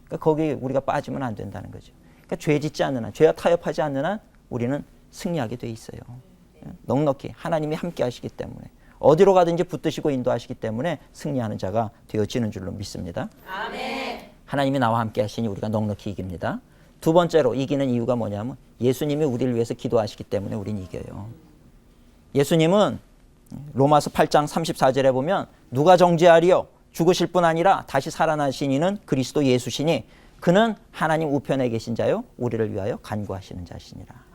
그러니까 거기에 우리가 빠지면 안 된다는 거죠. 그러니까 죄 짓지 않는 한, 죄와 타협하지 않는 한 우리는 승리하게 돼 있어요. 넉넉히 하나님이 함께 하시기 때문에. 어디로 가든지 붙드시고 인도하시기 때문에 승리하는 자가 되어지는 줄로 믿습니다. 아멘. 하나님이 나와 함께 하시니 우리가 넉넉히 이깁니다. 두 번째로 이기는 이유가 뭐냐면 예수님이 우리를 위해서 기도하시기 때문에 우리는 이겨요. 예수님은 로마서 8장 34절에 보면 누가 정죄하리요? 죽으실 뿐 아니라 다시 살아나신 이는 그리스도 예수시니 그는 하나님 우편에 계신 자요 우리를 위하여 간구하시는 자시니라.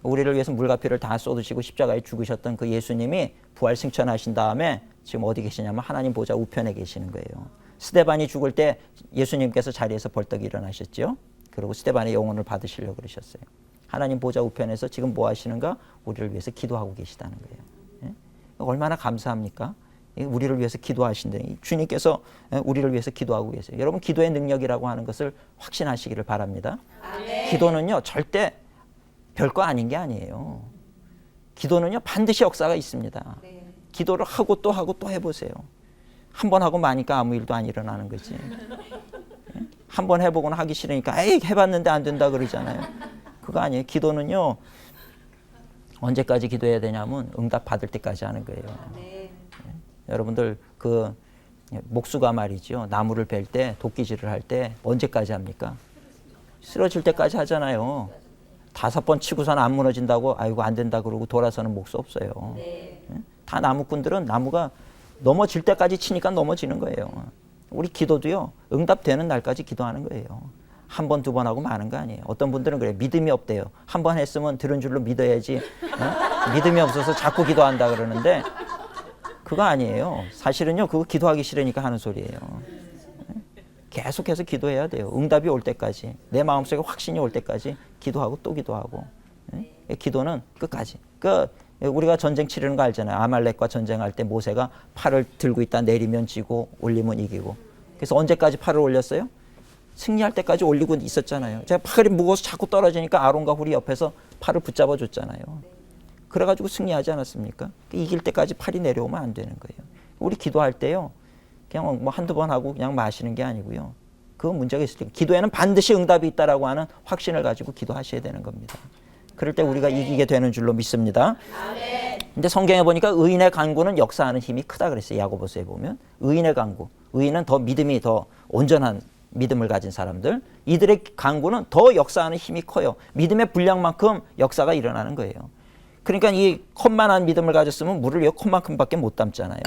우리를 위해서 물과 피를 다 쏟으시고 십자가에 죽으셨던 그 예수님이 부활 승천하신 다음에 지금 어디 계시냐면 하나님 보좌 우편에 계시는 거예요. 스데반이 죽을 때 예수님께서 자리에서 벌떡 일어나셨죠. 그리고 스데반의 영혼을 받으시려고 그러셨어요. 하나님 보좌 우편에서 지금 뭐 하시는가? 우리를 위해서 기도하고 계시다는 거예요. 얼마나 감사합니까? 우리를 위해서 기도하신다니 주님께서 우리를 위해서 기도하고 계세요. 여러분 기도의 능력이라고 하는 것을 확신하시기를 바랍니다. 아멘. 기도는요 절대 별거 아닌 게 아니에요. 기도는요 반드시 역사가 있습니다. 네. 기도를 하고 또 해보세요. 한 번 하고 마니까 아무 일도 안 일어나는 거지. 한 번 해보고는 하기 싫으니까 에이 해봤는데 안 된다 그러잖아요. 그거 아니에요. 기도는요 언제까지 기도해야 되냐면 응답 받을 때까지 하는 거예요. 네. 여러분들 그 목수가 말이죠. 나무를 벨 때 도끼질을 할 때 언제까지 합니까? 쓰러질 때까지 하잖아요. 5번 치고서는 안 무너진다고 아이고 안 된다 그러고 돌아서는 목수 없어요. 네. 다 나무꾼들은 나무가 넘어질 때까지 치니까 넘어지는 거예요. 우리 기도도요 응답되는 날까지 기도하는 거예요. 한 번, 두 번 하고 마는 거 아니에요. 어떤 분들은 그래요. 믿음이 없대요. 한 번 했으면 들은 줄로 믿어야지. 믿음이 없어서 자꾸 기도한다 그러는데 그거 아니에요. 사실은요 그거 기도하기 싫으니까 하는 소리예요. 계속해서 기도해야 돼요. 응답이 올 때까지. 내 마음속에 확신이 올 때까지 기도하고 또 기도하고. 기도는 끝까지. 우리가 전쟁 치르는 거 알잖아요. 아말렉과 전쟁할 때 모세가 팔을 들고 있다 내리면 지고 올리면 이기고. 그래서 언제까지 팔을 올렸어요? 승리할 때까지 올리고 있었잖아요. 제가 팔이 무거워서 자꾸 떨어지니까 아론과 훌이 옆에서 팔을 붙잡아 줬잖아요. 그래가지고 승리하지 않았습니까? 이길 때까지 팔이 내려오면 안 되는 거예요. 우리 기도할 때요. 그냥 뭐 한두 번 하고 그냥 마시는 게 아니고요. 그건 문제가 있을 때 기도에는 반드시 응답이 있다라고 하는 확신을 가지고 기도하셔야 되는 겁니다. 그럴 때 우리가 이기게 되는 줄로 믿습니다. 근데 성경에 보니까 의인의 간구는 역사하는 힘이 크다 그랬어요. 야고보서에 보면 의인의 간구. 의인은 더 믿음이 더 온전한 믿음을 가진 사람들. 이들의 간구는 더 역사하는 힘이 커요. 믿음의 분량만큼 역사가 일어나는 거예요. 그러니까 이 컵만한 믿음을 가졌으면 물을 이 컵만큼밖에 못 담잖아요.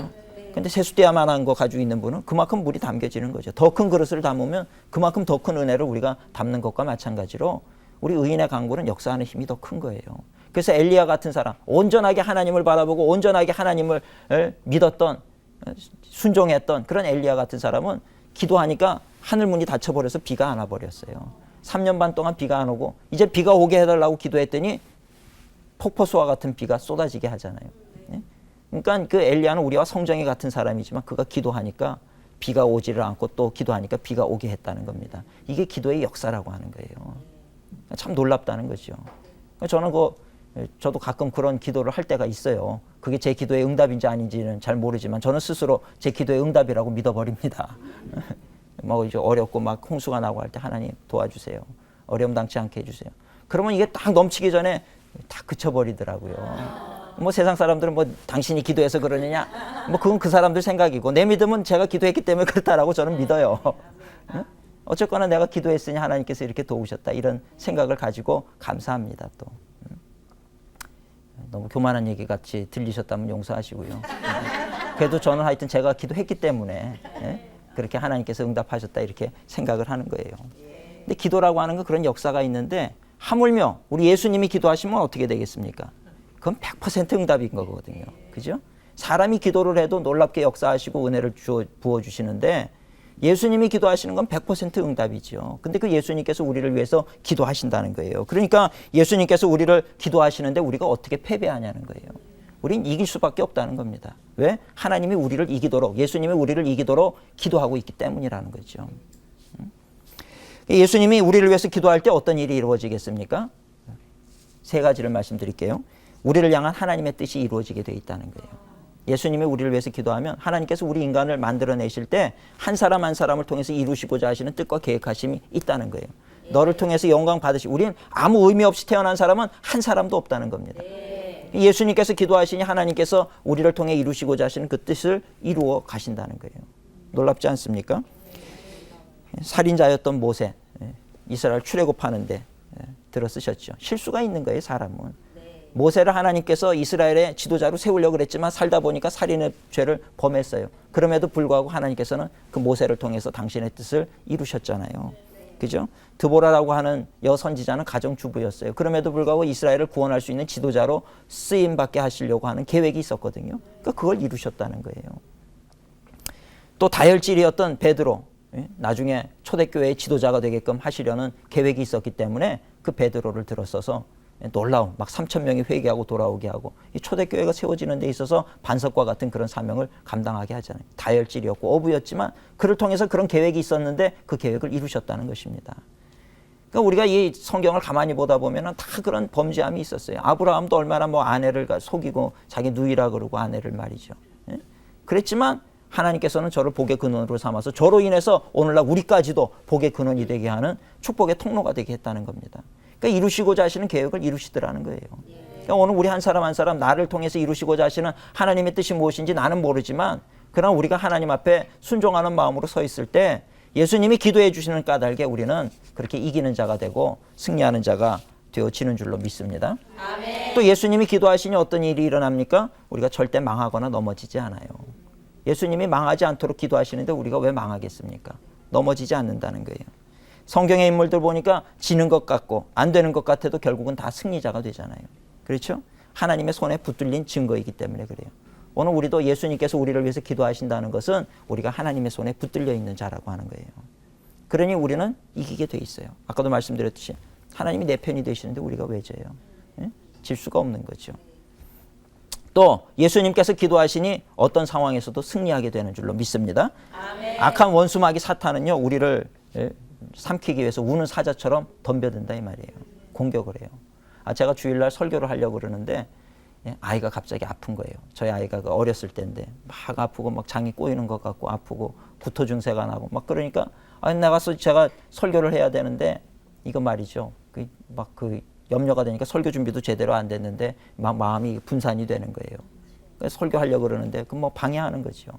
근데 세수대야만한 거 가지고 있는 분은 그만큼 물이 담겨지는 거죠. 더 큰 그릇을 담으면 그만큼 더 큰 은혜를 우리가 담는 것과 마찬가지로 우리 의인의 간구는 역사하는 힘이 더 큰 거예요. 그래서 엘리야 같은 사람, 온전하게 하나님을 바라보고 온전하게 하나님을 믿었던 순종했던 그런 엘리야 같은 사람은 기도하니까 하늘 문이 닫혀버려서 비가 안 와버렸어요. 3년 반 동안 비가 안 오고 이제 비가 오게 해달라고 기도했더니 폭포수와 같은 비가 쏟아지게 하잖아요. 그러니까 그 엘리야는 우리와 성정이 같은 사람이지만 그가 기도하니까 비가 오지를 않고 또 기도하니까 비가 오게 했다는 겁니다. 이게 기도의 역사라고 하는 거예요. 참 놀랍다는 거죠. 저는 저도 가끔 그런 기도를 할 때가 있어요. 그게 제 기도의 응답인지 아닌지는 잘 모르지만 저는 스스로 제 기도의 응답이라고 믿어버립니다. 뭐 이제 어렵고 막 홍수가 나고 할 때 하나님 도와주세요. 어려움 당치 않게 해주세요. 그러면 이게 딱 넘치기 전에 다 그쳐버리더라고요. 뭐 세상 사람들은 뭐 당신이 기도해서 그러느냐, 뭐 그건 그 사람들 생각이고 내 믿음은 제가 기도했기 때문에 그렇다라고 저는 믿어요. 어쨌거나 내가 기도했으니 하나님께서 이렇게 도우셨다 이런 생각을 가지고 감사합니다. 또 너무 교만한 얘기 같이 들리셨다면 용서하시고요. 그래도 저는 하여튼 제가 기도했기 때문에 그렇게 하나님께서 응답하셨다 이렇게 생각을 하는 거예요. 근데 기도라고 하는 건 그런 역사가 있는데 하물며 우리 예수님이 기도하시면 어떻게 되겠습니까? 그건 100% 응답인 거거든요. 그죠? 사람이 기도를 해도 놀랍게 역사하시고 은혜를 부어주시는데 예수님이 기도하시는 건 100% 응답이죠. 근데 그 예수님께서 우리를 위해서 기도하신다는 거예요. 그러니까 예수님께서 우리를 기도하시는데 우리가 어떻게 패배하냐는 거예요. 우린 이길 수밖에 없다는 겁니다. 왜? 하나님이 우리를 이기도록, 예수님이 우리를 이기도록 기도하고 있기 때문이라는 거죠. 예수님이 우리를 위해서 기도할 때 어떤 일이 이루어지겠습니까? 세 가지를 말씀드릴게요. 우리를 향한 하나님의 뜻이 이루어지게 되어 있다는 거예요. 예수님이 우리를 위해서 기도하면 하나님께서 우리 인간을 만들어내실 때 한 사람 한 사람을 통해서 이루시고자 하시는 뜻과 계획하심이 있다는 거예요. 너를 통해서 영광 우리는 아무 의미 없이 태어난 사람은 한 사람도 없다는 겁니다. 예수님께서 기도하시니 하나님께서 우리를 통해 이루시고자 하시는 그 뜻을 이루어 가신다는 거예요. 놀랍지 않습니까? 살인자였던 모세, 이스라엘 출애굽하는데 들어쓰셨죠. 실수가 있는 거예요, 사람은. 모세를 하나님께서 이스라엘의 지도자로 세우려고 그랬지만 살다 보니까 살인의 죄를 범했어요. 그럼에도 불구하고 하나님께서는 그 모세를 통해서 당신의 뜻을 이루셨잖아요. 그죠? 드보라라고 하는 여선지자는 가정주부였어요. 그럼에도 불구하고 이스라엘을 구원할 수 있는 지도자로 쓰임받게 하시려고 하는 계획이 있었거든요. 그러니까 그걸 이루셨다는 거예요. 또 다혈질이었던 베드로, 나중에 초대교회의 지도자가 되게끔 하시려는 계획이 있었기 때문에 그 베드로를 들어서서 놀라운 막 3,000명이 회개하고 돌아오게 하고 이 초대교회가 세워지는 데 있어서 반석과 같은 그런 사명을 감당하게 하잖아요. 다혈질이었고 어부였지만 그를 통해서 그런 계획이 있었는데 그 계획을 이루셨다는 것입니다. 그러니까 우리가 이 성경을 가만히 보다 보면은 다 그런 범죄함이 있었어요. 아브라함도 얼마나 뭐 아내를 속이고 자기 누이라 그러고 아내를 말이죠. 그랬지만 하나님께서는 저를 복의 근원으로 삼아서 저로 인해서 오늘날 우리까지도 복의 근원이 되게 하는 축복의 통로가 되게 했다는 겁니다. 그러니까 이루시고자 하시는 계획을 이루시더라는 거예요. 그러니까 오늘 우리 한 사람 한 사람 나를 통해서 이루시고자 하시는 하나님의 뜻이 무엇인지 나는 모르지만 그러나 우리가 하나님 앞에 순종하는 마음으로 서 있을 때 예수님이 기도해 주시는 까닭에 우리는 그렇게 이기는 자가 되고 승리하는 자가 되어지는 줄로 믿습니다. 아멘. 또 예수님이 기도하시니 어떤 일이 일어납니까? 우리가 절대 망하거나 넘어지지 않아요. 예수님이 망하지 않도록 기도하시는데 우리가 왜 망하겠습니까? 넘어지지 않는다는 거예요. 성경의 인물들 보니까 지는 것 같고 안 되는 것 같아도 결국은 다 승리자가 되잖아요. 그렇죠? 하나님의 손에 붙들린 증거이기 때문에 그래요. 오늘 우리도 예수님께서 우리를 위해서 기도하신다는 것은 우리가 하나님의 손에 붙들려 있는 자라고 하는 거예요. 그러니 우리는 이기게 돼 있어요. 아까도 말씀드렸듯이 하나님이 내 편이 되시는데 우리가 왜 져요? 질 수가 없는 거죠. 또 예수님께서 기도하시니 어떤 상황에서도 승리하게 되는 줄로 믿습니다. 아멘. 악한 원수마귀 사탄은요 우리를 삼키기 위해서 우는 사자처럼 덤벼든다 이 말이에요. 공격을 해요. 제가 주일날 설교를 하려고 그러는데 아이가 갑자기 아픈 거예요. 저희 아이가 어렸을 때인데 막 아프고 막 장이 꼬이는 것 같고 아프고 구토 증세가 나고 막 그러니까 나가서 제가 설교를 해야 되는데 이거 말이죠. 그 염려가 되니까 설교 준비도 제대로 안 됐는데 막 마음이 분산이 되는 거예요. 그래서 설교하려고 그러는데 그 뭐 방해하는 거죠.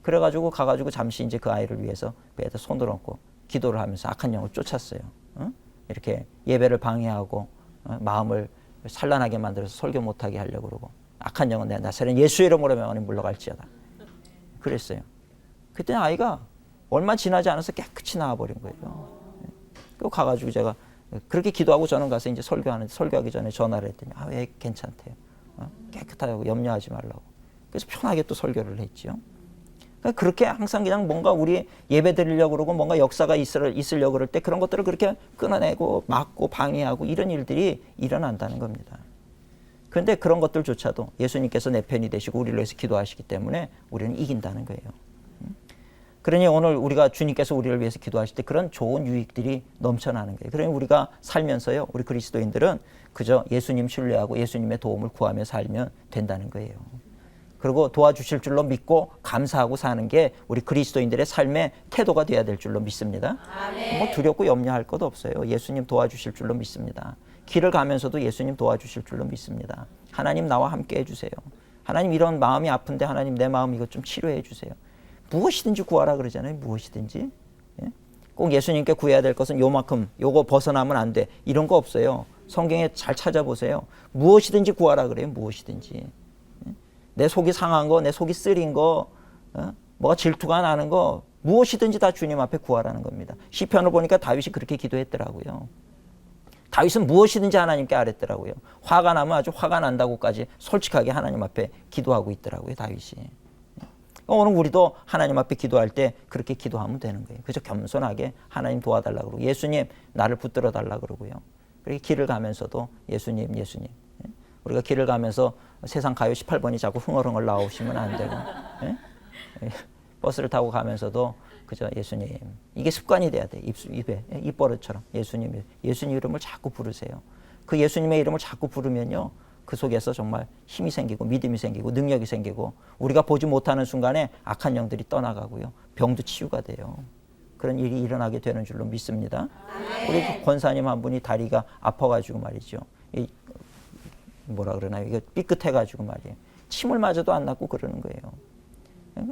그래가지고 가가지고 잠시 이제 그 아이를 위해서 배에다 손을 얹고 기도를 하면서 악한 영을 쫓았어요. 이렇게 예배를 방해하고 마음을 산란하게 만들어서 설교 못하게 하려고 그러고 악한 영은 내 나사렛 예수 이름으로 명하니 물러갈지어다. 그랬어요. 그때 아이가 얼마 지나지 않아서 깨끗이 나와버린 거예요. 그리고 가가지고 제가 그렇게 기도하고 저는 가서 이제 설교하기 전에 전화를 했더니 애 괜찮대요. 깨끗하다고 염려하지 말라고. 그래서 편하게 또 설교를 했죠. 그러니까 그렇게 항상 그냥 뭔가 우리 예배 드리려고 그러고 뭔가 역사가 있으려고 그럴 때 그런 것들을 그렇게 끊어내고 막고 방해하고 이런 일들이 일어난다는 겁니다. 그런데 그런 것들조차도 예수님께서 내 편이 되시고 우리를 위해서 기도하시기 때문에 우리는 이긴다는 거예요. 그러니 오늘 우리가 주님께서 우리를 위해서 기도하실 때 그런 좋은 유익들이 넘쳐나는 거예요. 그러니 우리가 살면서요, 우리 그리스도인들은 그저 예수님 신뢰하고 예수님의 도움을 구하며 살면 된다는 거예요. 그리고 도와주실 줄로 믿고 감사하고 사는 게 우리 그리스도인들의 삶의 태도가 돼야 될 줄로 믿습니다. 아멘. 뭐 두렵고 염려할 것도 없어요. 예수님 도와주실 줄로 믿습니다. 길을 가면서도 예수님 도와주실 줄로 믿습니다. 하나님 나와 함께 해주세요. 하나님 이런 마음이 아픈데 하나님 내 마음 이것 좀 치료해 주세요. 무엇이든지 구하라 그러잖아요. 무엇이든지. 예? 꼭 예수님께 구해야 될 것은 요만큼, 요거 벗어나면 안 돼. 이런 거 없어요. 성경에 잘 찾아보세요. 무엇이든지 구하라 그래요. 무엇이든지. 내 속이 상한 거, 내 속이 쓰린 거, 뭐가 질투가 나는 거 무엇이든지 다 주님 앞에 구하라는 겁니다. 시편을 보니까 다윗이 그렇게 기도했더라고요. 다윗은 무엇이든지 하나님께 아랬더라고요. 화가 나면 아주 화가 난다고까지 솔직하게 하나님 앞에 기도하고 있더라고요. 다윗이. 오늘 우리도 하나님 앞에 기도할 때 그렇게 기도하면 되는 거예요. 그저 겸손하게 하나님 도와달라고 그러고 예수님 나를 붙들어 달라고 그러고요. 그렇게 길을 가면서도 예수님 예수님. 우리가 길을 가면서 세상 가요 18번이 자꾸 흥얼흥얼 나오시면 안 되고 버스를 타고 가면서도 그저 예수님 이게 습관이 돼야 돼. 입에 입버릇처럼 예수님 이름을 자꾸 부르세요. 그 예수님의 이름을 자꾸 부르면요 그 속에서 정말 힘이 생기고 믿음이 생기고 능력이 생기고 우리가 보지 못하는 순간에 악한 영들이 떠나가고요 병도 치유가 돼요. 그런 일이 일어나게 되는 줄로 믿습니다. 우리 권사님 한 분이 다리가 아파가지고 말이죠. 뭐라 그러나요? 이게 삐끗해가지고 말이에요. 침을 맞아도 안 낫고 그러는 거예요.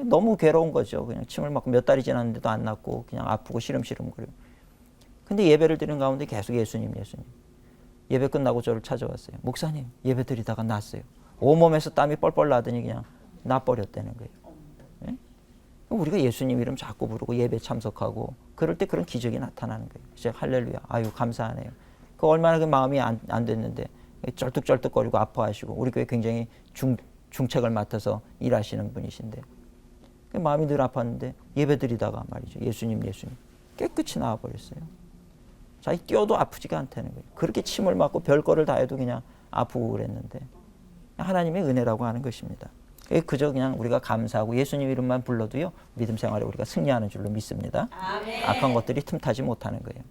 너무 괴로운 거죠. 그냥 침을 맞고 몇 달이 지났는데도 안 낫고 그냥 아프고 시름시름거려. 근데 예배를 드리는 가운데 계속 예수님. 예배 끝나고 저를 찾아왔어요. 목사님 예배 드리다가 났어요. 온몸에서 땀이 뻘뻘 나더니 그냥 나버렸다는 거예요. 네? 우리가 예수님 이름 자꾸 부르고 예배 참석하고 그럴 때 그런 기적이 나타나는 거예요. 이제 할렐루야. 아유 감사하네요. 그 얼마나 그 마음이 안 됐는데 쩔뚝쩔뚝거리고 아파하시고 우리 교회 굉장히 중책을 맡아서 일하시는 분이신데 마음이 늘 아팠는데 예배드리다가 말이죠. 예수님 깨끗이 나와버렸어요. 자기 뛰어도 아프지가 않다는 거예요. 그렇게 침을 맞고 별거를 다 해도 그냥 아프고 그랬는데 하나님의 은혜라고 하는 것입니다. 그저 그냥 우리가 감사하고 예수님 이름만 불러도요 믿음 생활에 우리가 승리하는 줄로 믿습니다. 아멘. 악한 것들이 틈타지 못하는 거예요.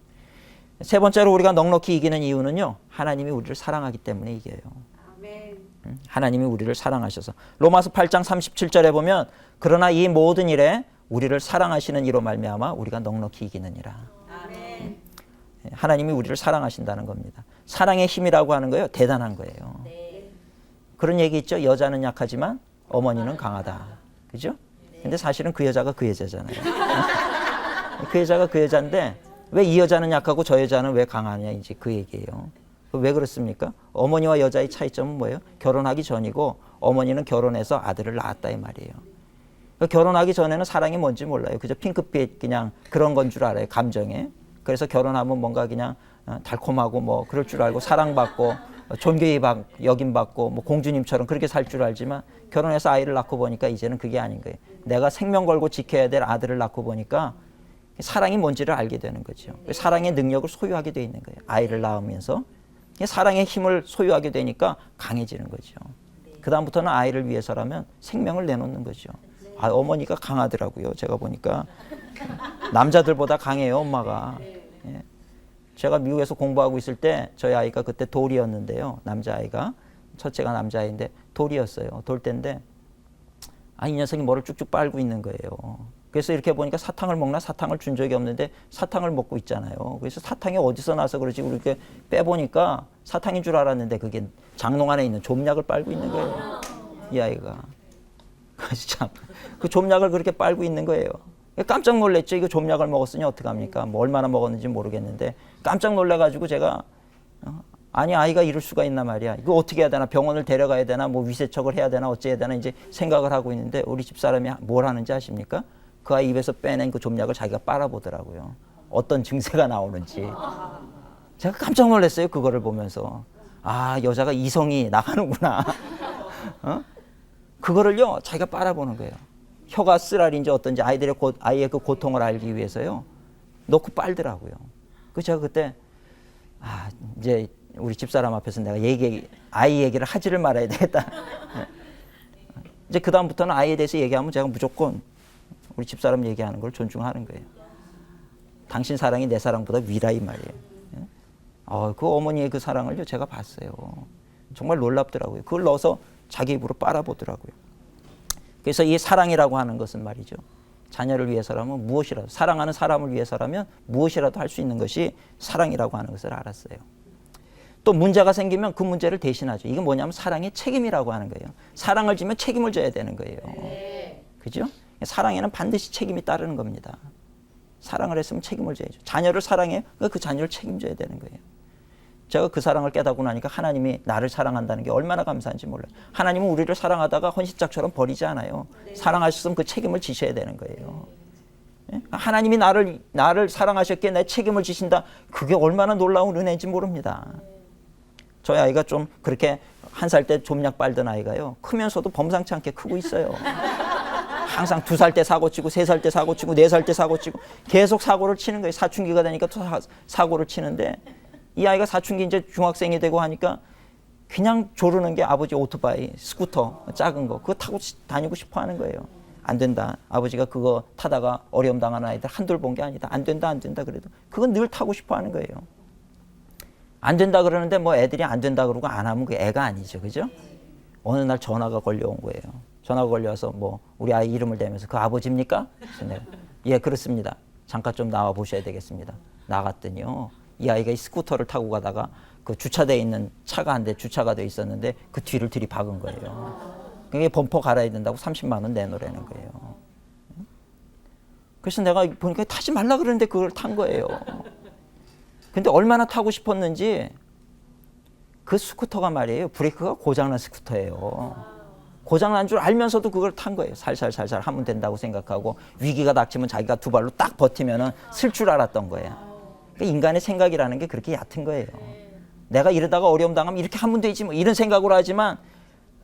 세 번째로 우리가 넉넉히 이기는 이유는요. 하나님이 우리를 사랑하기 때문에 이겨요. 아멘. 하나님이 우리를 사랑하셔서 로마서 8장 37절에 보면 그러나 이 모든 일에 우리를 사랑하시는 이로 말미암아 우리가 넉넉히 이기느니라. 아멘. 하나님이 우리를 사랑하신다는 겁니다. 사랑의 힘이라고 하는 거예요. 대단한 거예요. 네. 그런 얘기 있죠. 여자는 약하지만 어머니는 강하다. 그죠? 근데 사실은 그 여자가 그 여자잖아요. 그 여자가 그 여자인데 왜 이 여자는 약하고 저 여자는 왜 강하냐 이제 그 얘기예요. 왜 그렇습니까? 어머니와 여자의 차이점은 뭐예요? 결혼하기 전이고 어머니는 결혼해서 아들을 낳았다 이 말이에요. 결혼하기 전에는 사랑이 뭔지 몰라요. 그저 핑크빛 그냥 그런 건 줄 알아요. 감정에. 그래서 결혼하면 뭔가 그냥 달콤하고 뭐 그럴 줄 알고 사랑받고 존귀 여김받고 뭐 공주님처럼 그렇게 살 줄 알지만 결혼해서 아이를 낳고 보니까 이제는 그게 아닌 거예요. 내가 생명 걸고 지켜야 될 아들을 낳고 보니까 사랑이 뭔지를 알게 되는 거죠. 사랑의 능력을 소유하게 돼 있는 거예요. 아이를 낳으면서 사랑의 힘을 소유하게 되니까 강해지는 거죠. 그 다음부터는 아이를 위해서라면 생명을 내놓는 거죠. 어머니가 강하더라고요. 제가 보니까 남자들보다 강해요. 엄마가. 예. 제가 미국에서 공부하고 있을 때 저희 아이가 그때 돌이었는데요. 남자아이가. 첫째가 남자아이인데 돌이었어요. 돌대인데 이 녀석이 뭐를 쭉쭉 빨고 있는 거예요. 그래서 이렇게 보니까 사탕을 먹나 사탕을 준 적이 없는데 사탕을 먹고 있잖아요. 그래서 사탕이 어디서 나서 그러지 이렇게 빼보니까 사탕인 줄 알았는데 그게 장롱 안에 있는 좀약을 빨고 있는 거예요. 이 아이가. 참, 그 좀약을 그렇게 빨고 있는 거예요. 깜짝 놀랐죠. 이거 좀약을 먹었으니 어떡합니까? 뭐 얼마나 먹었는지 모르겠는데 깜짝 놀라가지고 제가 아니 아이가 이럴 수가 있나 말이야. 이거 어떻게 해야 되나? 병원을 데려가야 되나? 뭐 위세척을 해야 되나? 어찌해야 되나? 이제 생각을 하고 있는데 우리 집사람이 뭘 하는지 아십니까? 그 아이 입에서 빼낸 그 좀약을 자기가 빨아보더라고요. 어떤 증세가 나오는지. 제가 깜짝 놀랐어요. 그거를 보면서. 여자가 이성이 나가는구나. 그거를요 자기가 빨아보는 거예요. 혀가 쓰라린지 어떤지 아이의 그 고통을 알기 위해서요 놓고 빨더라고요. 그 제가 그때 이제 우리 집사람 앞에서 내가 아이 얘기를 하지를 말아야 되겠다. 이제 그 다음부터는 아이에 대해서 얘기하면 제가 무조건 우리 집사람 얘기하는 걸 존중하는 거예요. 당신 사랑이 내 사랑보다 위라 이 말이에요. 그 어머니의 그 사랑을요 제가 봤어요. 정말 놀랍더라고요. 그걸 넣어서 자기 입으로 빨아보더라고요. 그래서 이 사랑이라고 하는 것은 말이죠. 자녀를 위해서라면 무엇이라도, 사랑하는 사람을 위해서라면 무엇이라도 할 수 있는 것이 사랑이라고 하는 것을 알았어요. 또 문제가 생기면 그 문제를 대신하죠. 이게 뭐냐면 사랑의 책임이라고 하는 거예요. 사랑을 지면 책임을 져야 되는 거예요. 그죠? 사랑에는 반드시 책임이 따르는 겁니다. 사랑을 했으면 책임을 져야죠. 자녀를 사랑해, 그 자녀를 책임져야 되는 거예요. 제가 그 사랑을 깨닫고 나니까 하나님이 나를 사랑한다는 게 얼마나 감사한지 몰라요. 하나님은 우리를 사랑하다가 헌신짝처럼 버리지 않아요. 사랑하셨으면 그 책임을 지셔야 되는 거예요. 하나님이 나를 사랑하셨기에 내 책임을 지신다. 그게 얼마나 놀라운 은혜인지 모릅니다. 저희 아이가 좀 그렇게 1살 때 좀약 빨던 아이가요. 크면서도 범상치 않게 크고 있어요. 항상 2살 때 사고치고 3살 때 사고치고 4살 때 사고치고 계속 사고를 치는 거예요. 사춘기가 되니까 또 사고를 치는데 이 아이가 사춘기 이제 중학생이 되고 하니까 그냥 조르는 게 아버지 오토바이, 스쿠터 작은 거 그거 타고 다니고 싶어 하는 거예요. 안 된다. 아버지가 그거 타다가 어려움 당하는 아이들 한둘 본 게 아니다. 안 된다 그래도 그건 늘 타고 싶어 하는 거예요. 안 된다 그러는데 뭐 애들이 안 된다 그러고 안 하면 그 애가 아니죠. 그죠? 어느 날 전화가 걸려온 거예요. 전화가 걸려서 뭐 우리 아이 이름을 대면서 그 아버지입니까? 그래서 내가 예 그렇습니다. 잠깐 좀 나와 보셔야 되겠습니다. 나갔더니요. 이 아이가 이 스쿠터를 타고 가다가 그 주차되어 있는 차가 한 대 주차가 돼 있었는데 그 뒤를 들이박은 거예요. 그게 범퍼 갈아야 된다고 30만 원 내놓으라는 거예요. 그래서 내가 보니까 타지 말라 그러는데 그걸 탄 거예요. 근데 얼마나 타고 싶었는지 그 스쿠터가 말이에요. 브레이크가 고장난 스쿠터예요. 고장난 줄 알면서도 그걸 탄 거예요. 살살 하면 된다고 생각하고 위기가 닥치면 자기가 두 발로 딱 버티면 쓸 줄 알았던 거예요. 그러니까 인간의 생각이라는 게 그렇게 얕은 거예요. 내가 이러다가 어려움 당하면 이렇게 하면 되지 뭐 이런 생각으로 하지만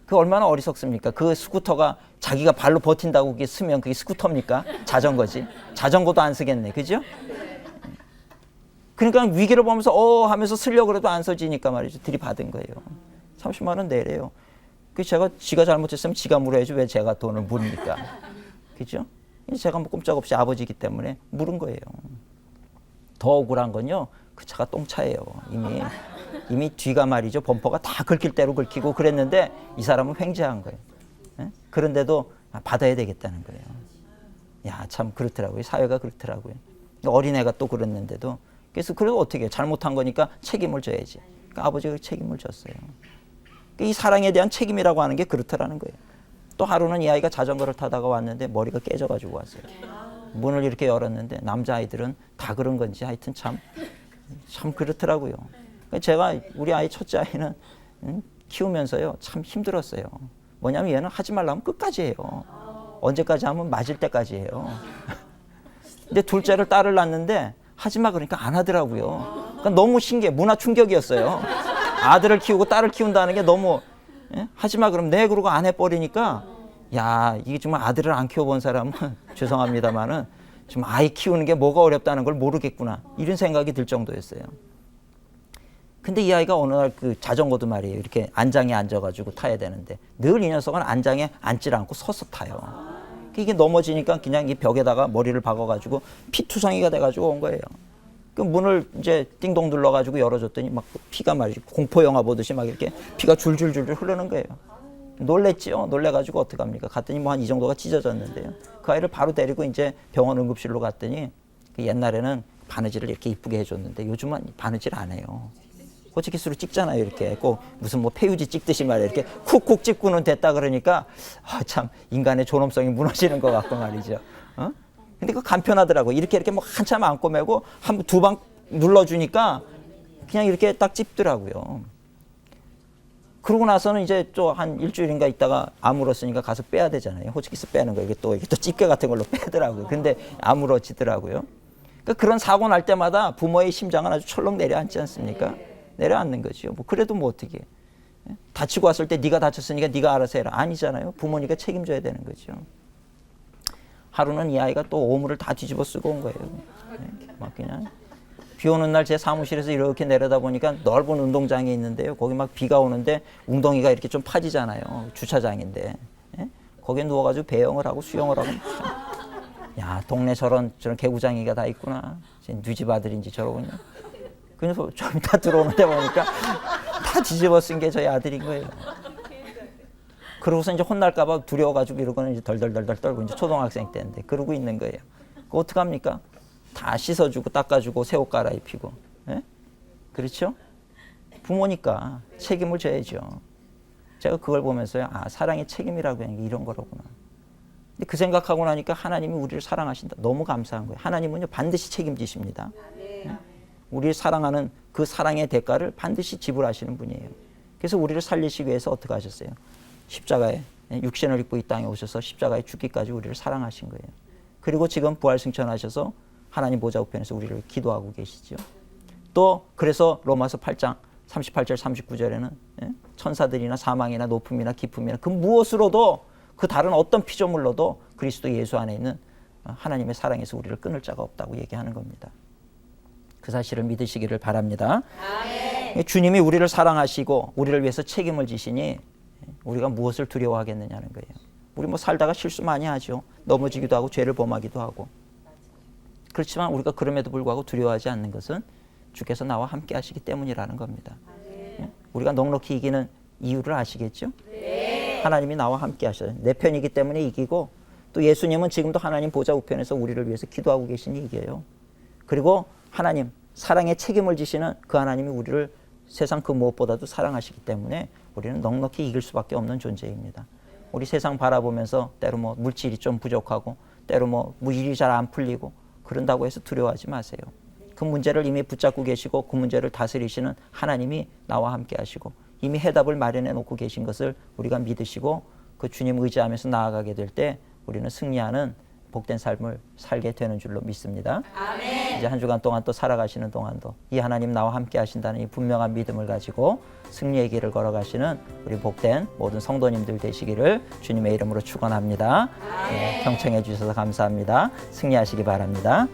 그 얼마나 어리석습니까? 그 스쿠터가 자기가 발로 버틴다고 그게 쓰면 그게 스쿠터입니까? 자전거지. 자전거도 안 쓰겠네. 그죠? 그러니까 위기를 보면서 하면서 쓰려고 그래도 안 써지니까 말이죠. 들이받은 거예요. 30만 원 내래요. 그래서 제가 지가 잘못했으면 지가 물어야지 왜 제가 돈을 물습니까? 그죠? 제가 뭐 꼼짝없이 아버지이기 때문에 물은 거예요. 더 억울한 건요. 그 차가 똥차예요. 이미 뒤가 말이죠. 범퍼가 다 긁힐 대로 긁히고 그랬는데 이 사람은 횡재한 거예요. 예? 그런데도 받아야 되겠다는 거예요. 야, 참 그렇더라고요. 사회가 그렇더라고요. 어린애가 또 그랬는데도 그래서 그래도 어떻게 해요? 잘못한 거니까 책임을 져야지. 그러니까 아버지가 책임을 졌어요. 이 사랑에 대한 책임이라고 하는 게 그렇다라는 거예요. 또 하루는 이 아이가 자전거를 타다가 왔는데 머리가 깨져가지고 왔어요. 문을 이렇게 열었는데 남자아이들은 다 그런 건지 하여튼 참 그렇더라고요. 제가 우리 아이 첫째 아이는 키우면서요 참 힘들었어요. 뭐냐면 얘는 하지 말라면 끝까지 해요. 언제까지 하면 맞을 때까지 해요. 근데 둘째를 딸을 낳는데 하지 마 그러니까 안 하더라고요. 그러니까 너무 신기해. 문화 충격이었어요. 아들을 키우고 딸을 키운다는 게 너무 하지 마 그러면 네 그러고 안 해버리니까 야 이게 정말 아들을 안 키워본 사람은 죄송합니다만은 좀 아이 키우는 게 뭐가 어렵다는 걸 모르겠구나 이런 생각이 들 정도였어요. 근데 이 아이가 어느 날 그 자전거도 말이에요. 이렇게 안장에 앉아가지고 타야 되는데 늘 이 녀석은 안장에 앉질 않고 서서 타요. 이게 넘어지니까 그냥 이 벽에다가 머리를 박아가지고 피투성이가 돼가지고 온 거예요. 그 문을 이제 띵동 눌러가지고 열어줬더니 막 피가 말이죠. 공포영화 보듯이 막 이렇게 피가 줄줄줄 흐르는 거예요. 놀랬지요. 놀래가지고 어떡합니까? 갔더니 뭐 한 이 정도가 찢어졌는데요. 그 아이를 바로 데리고 이제 병원 응급실로 갔더니 그 옛날에는 바느질을 이렇게 이쁘게 해줬는데 요즘은 바느질 안 해요. 호치키스로 찍잖아요. 이렇게 꼭 무슨 뭐 폐유지 찍듯이 말이에요. 이렇게 쿡쿡 찍고는 됐다 그러니까 참 인간의 존엄성이 무너지는 것 같고 말이죠. 근데 그 간편하더라고. 이렇게 뭐 한참 안 꼬매고 두 방 눌러주니까 그냥 이렇게 딱 찝더라고요. 그러고 나서는 이제 또 한 일주일인가 있다가 아물었으니까 가서 빼야 되잖아요. 호치키스 빼는 거. 이게 또 집게 같은 걸로 빼더라고요. 근데 아물어지더라고요. 그러니까 그런 사고 날 때마다 부모의 심장은 아주 철렁 내려앉지 않습니까? 내려앉는 거죠. 뭐 그래도 뭐 어떻게. 다치고 왔을 때 네가 다쳤으니까 네가 알아서 해라. 아니잖아요. 부모니까 책임져야 되는 거죠. 하루는 이 아이가 또 오물을 다 뒤집어 쓰고 온 거예요. 막 그냥 비 오는 날 제 사무실에서 이렇게 내려다 보니까 넓은 운동장이 있는데요. 거기 막 비가 오는데 웅덩이가 이렇게 좀 파지잖아요. 주차장인데. 거기에 누워가지고 배영을 하고 수영을 하고. 야, 동네 저런 개구장이가 다 있구나. 뉘집 아들인지 저러군요. 그래서 좀 이따 들어오는데 보니까 다 뒤집어 쓴 게 저희 아들인 거예요. 그러고서 이제 혼날까봐 두려워가지고 이러고는 이제 덜덜덜덜 떨고 이제 초등학생 때인데 그러고 있는 거예요. 그거 어떡합니까? 다 씻어주고 닦아주고 새 옷 갈아입히고. 예? 그렇죠? 부모니까 책임을 져야죠. 제가 그걸 보면서요. 아, 사랑의 책임이라고 하는 게 이런 거로구나. 근데 그 생각하고 나니까 하나님이 우리를 사랑하신다. 너무 감사한 거예요. 하나님은요 반드시 책임지십니다. 우리를 사랑하는 그 사랑의 대가를 반드시 지불하시는 분이에요. 그래서 우리를 살리시기 위해서 어떻게 하셨어요? 십자가에 육신을 입고 이 땅에 오셔서 십자가에 죽기까지 우리를 사랑하신 거예요. 그리고 지금 부활승천하셔서 하나님 보좌 우편에서 우리를 기도하고 계시죠. 또 그래서 로마서 8장 38절 39절에는 천사들이나 사망이나 높음이나 깊음이나 그 무엇으로도 그 다른 어떤 피조물로도 그리스도 예수 안에 있는 하나님의 사랑에서 우리를 끊을 자가 없다고 얘기하는 겁니다. 그 사실을 믿으시기를 바랍니다. 아멘. 주님이 우리를 사랑하시고 우리를 위해서 책임을 지시니 우리가 무엇을 두려워하겠느냐는 거예요. 우리 뭐 살다가 실수 많이 하죠. 넘어지기도 하고 죄를 범하기도 하고. 그렇지만 우리가 그럼에도 불구하고 두려워하지 않는 것은 주께서 나와 함께 하시기 때문이라는 겁니다. 아멘. 우리가 넉넉히 이기는 이유를 아시겠죠? 네. 하나님이 나와 함께 하셔요. 내 편이기 때문에 이기고 또 예수님은 지금도 하나님 보좌 우편에서 우리를 위해서 기도하고 계시니 이겨요. 그리고 하나님, 사랑의 책임을 지시는 그 하나님이 우리를 세상 그 무엇보다도 사랑하시기 때문에 우리는 넉넉히 이길 수밖에 없는 존재입니다. 우리 세상 바라보면서 때로 뭐 물질이 좀 부족하고 때로 뭐 일이 잘 안 풀리고 그런다고 해서 두려워하지 마세요. 그 문제를 이미 붙잡고 계시고 그 문제를 다스리시는 하나님이 나와 함께 하시고 이미 해답을 마련해 놓고 계신 것을 우리가 믿으시고 그 주님 의지하면서 나아가게 될 때 우리는 승리하는 복된 삶을 살게 되는 줄로 믿습니다. 아멘. 이제 한 주간 동안 또 살아가시는 동안도 이 하나님 나와 함께 하신다는 이 분명한 믿음을 가지고 승리의 길을 걸어가시는 우리 복된 모든 성도님들 되시기를 주님의 이름으로 축원합니다. 네, 경청해 주셔서 감사합니다. 승리하시기 바랍니다.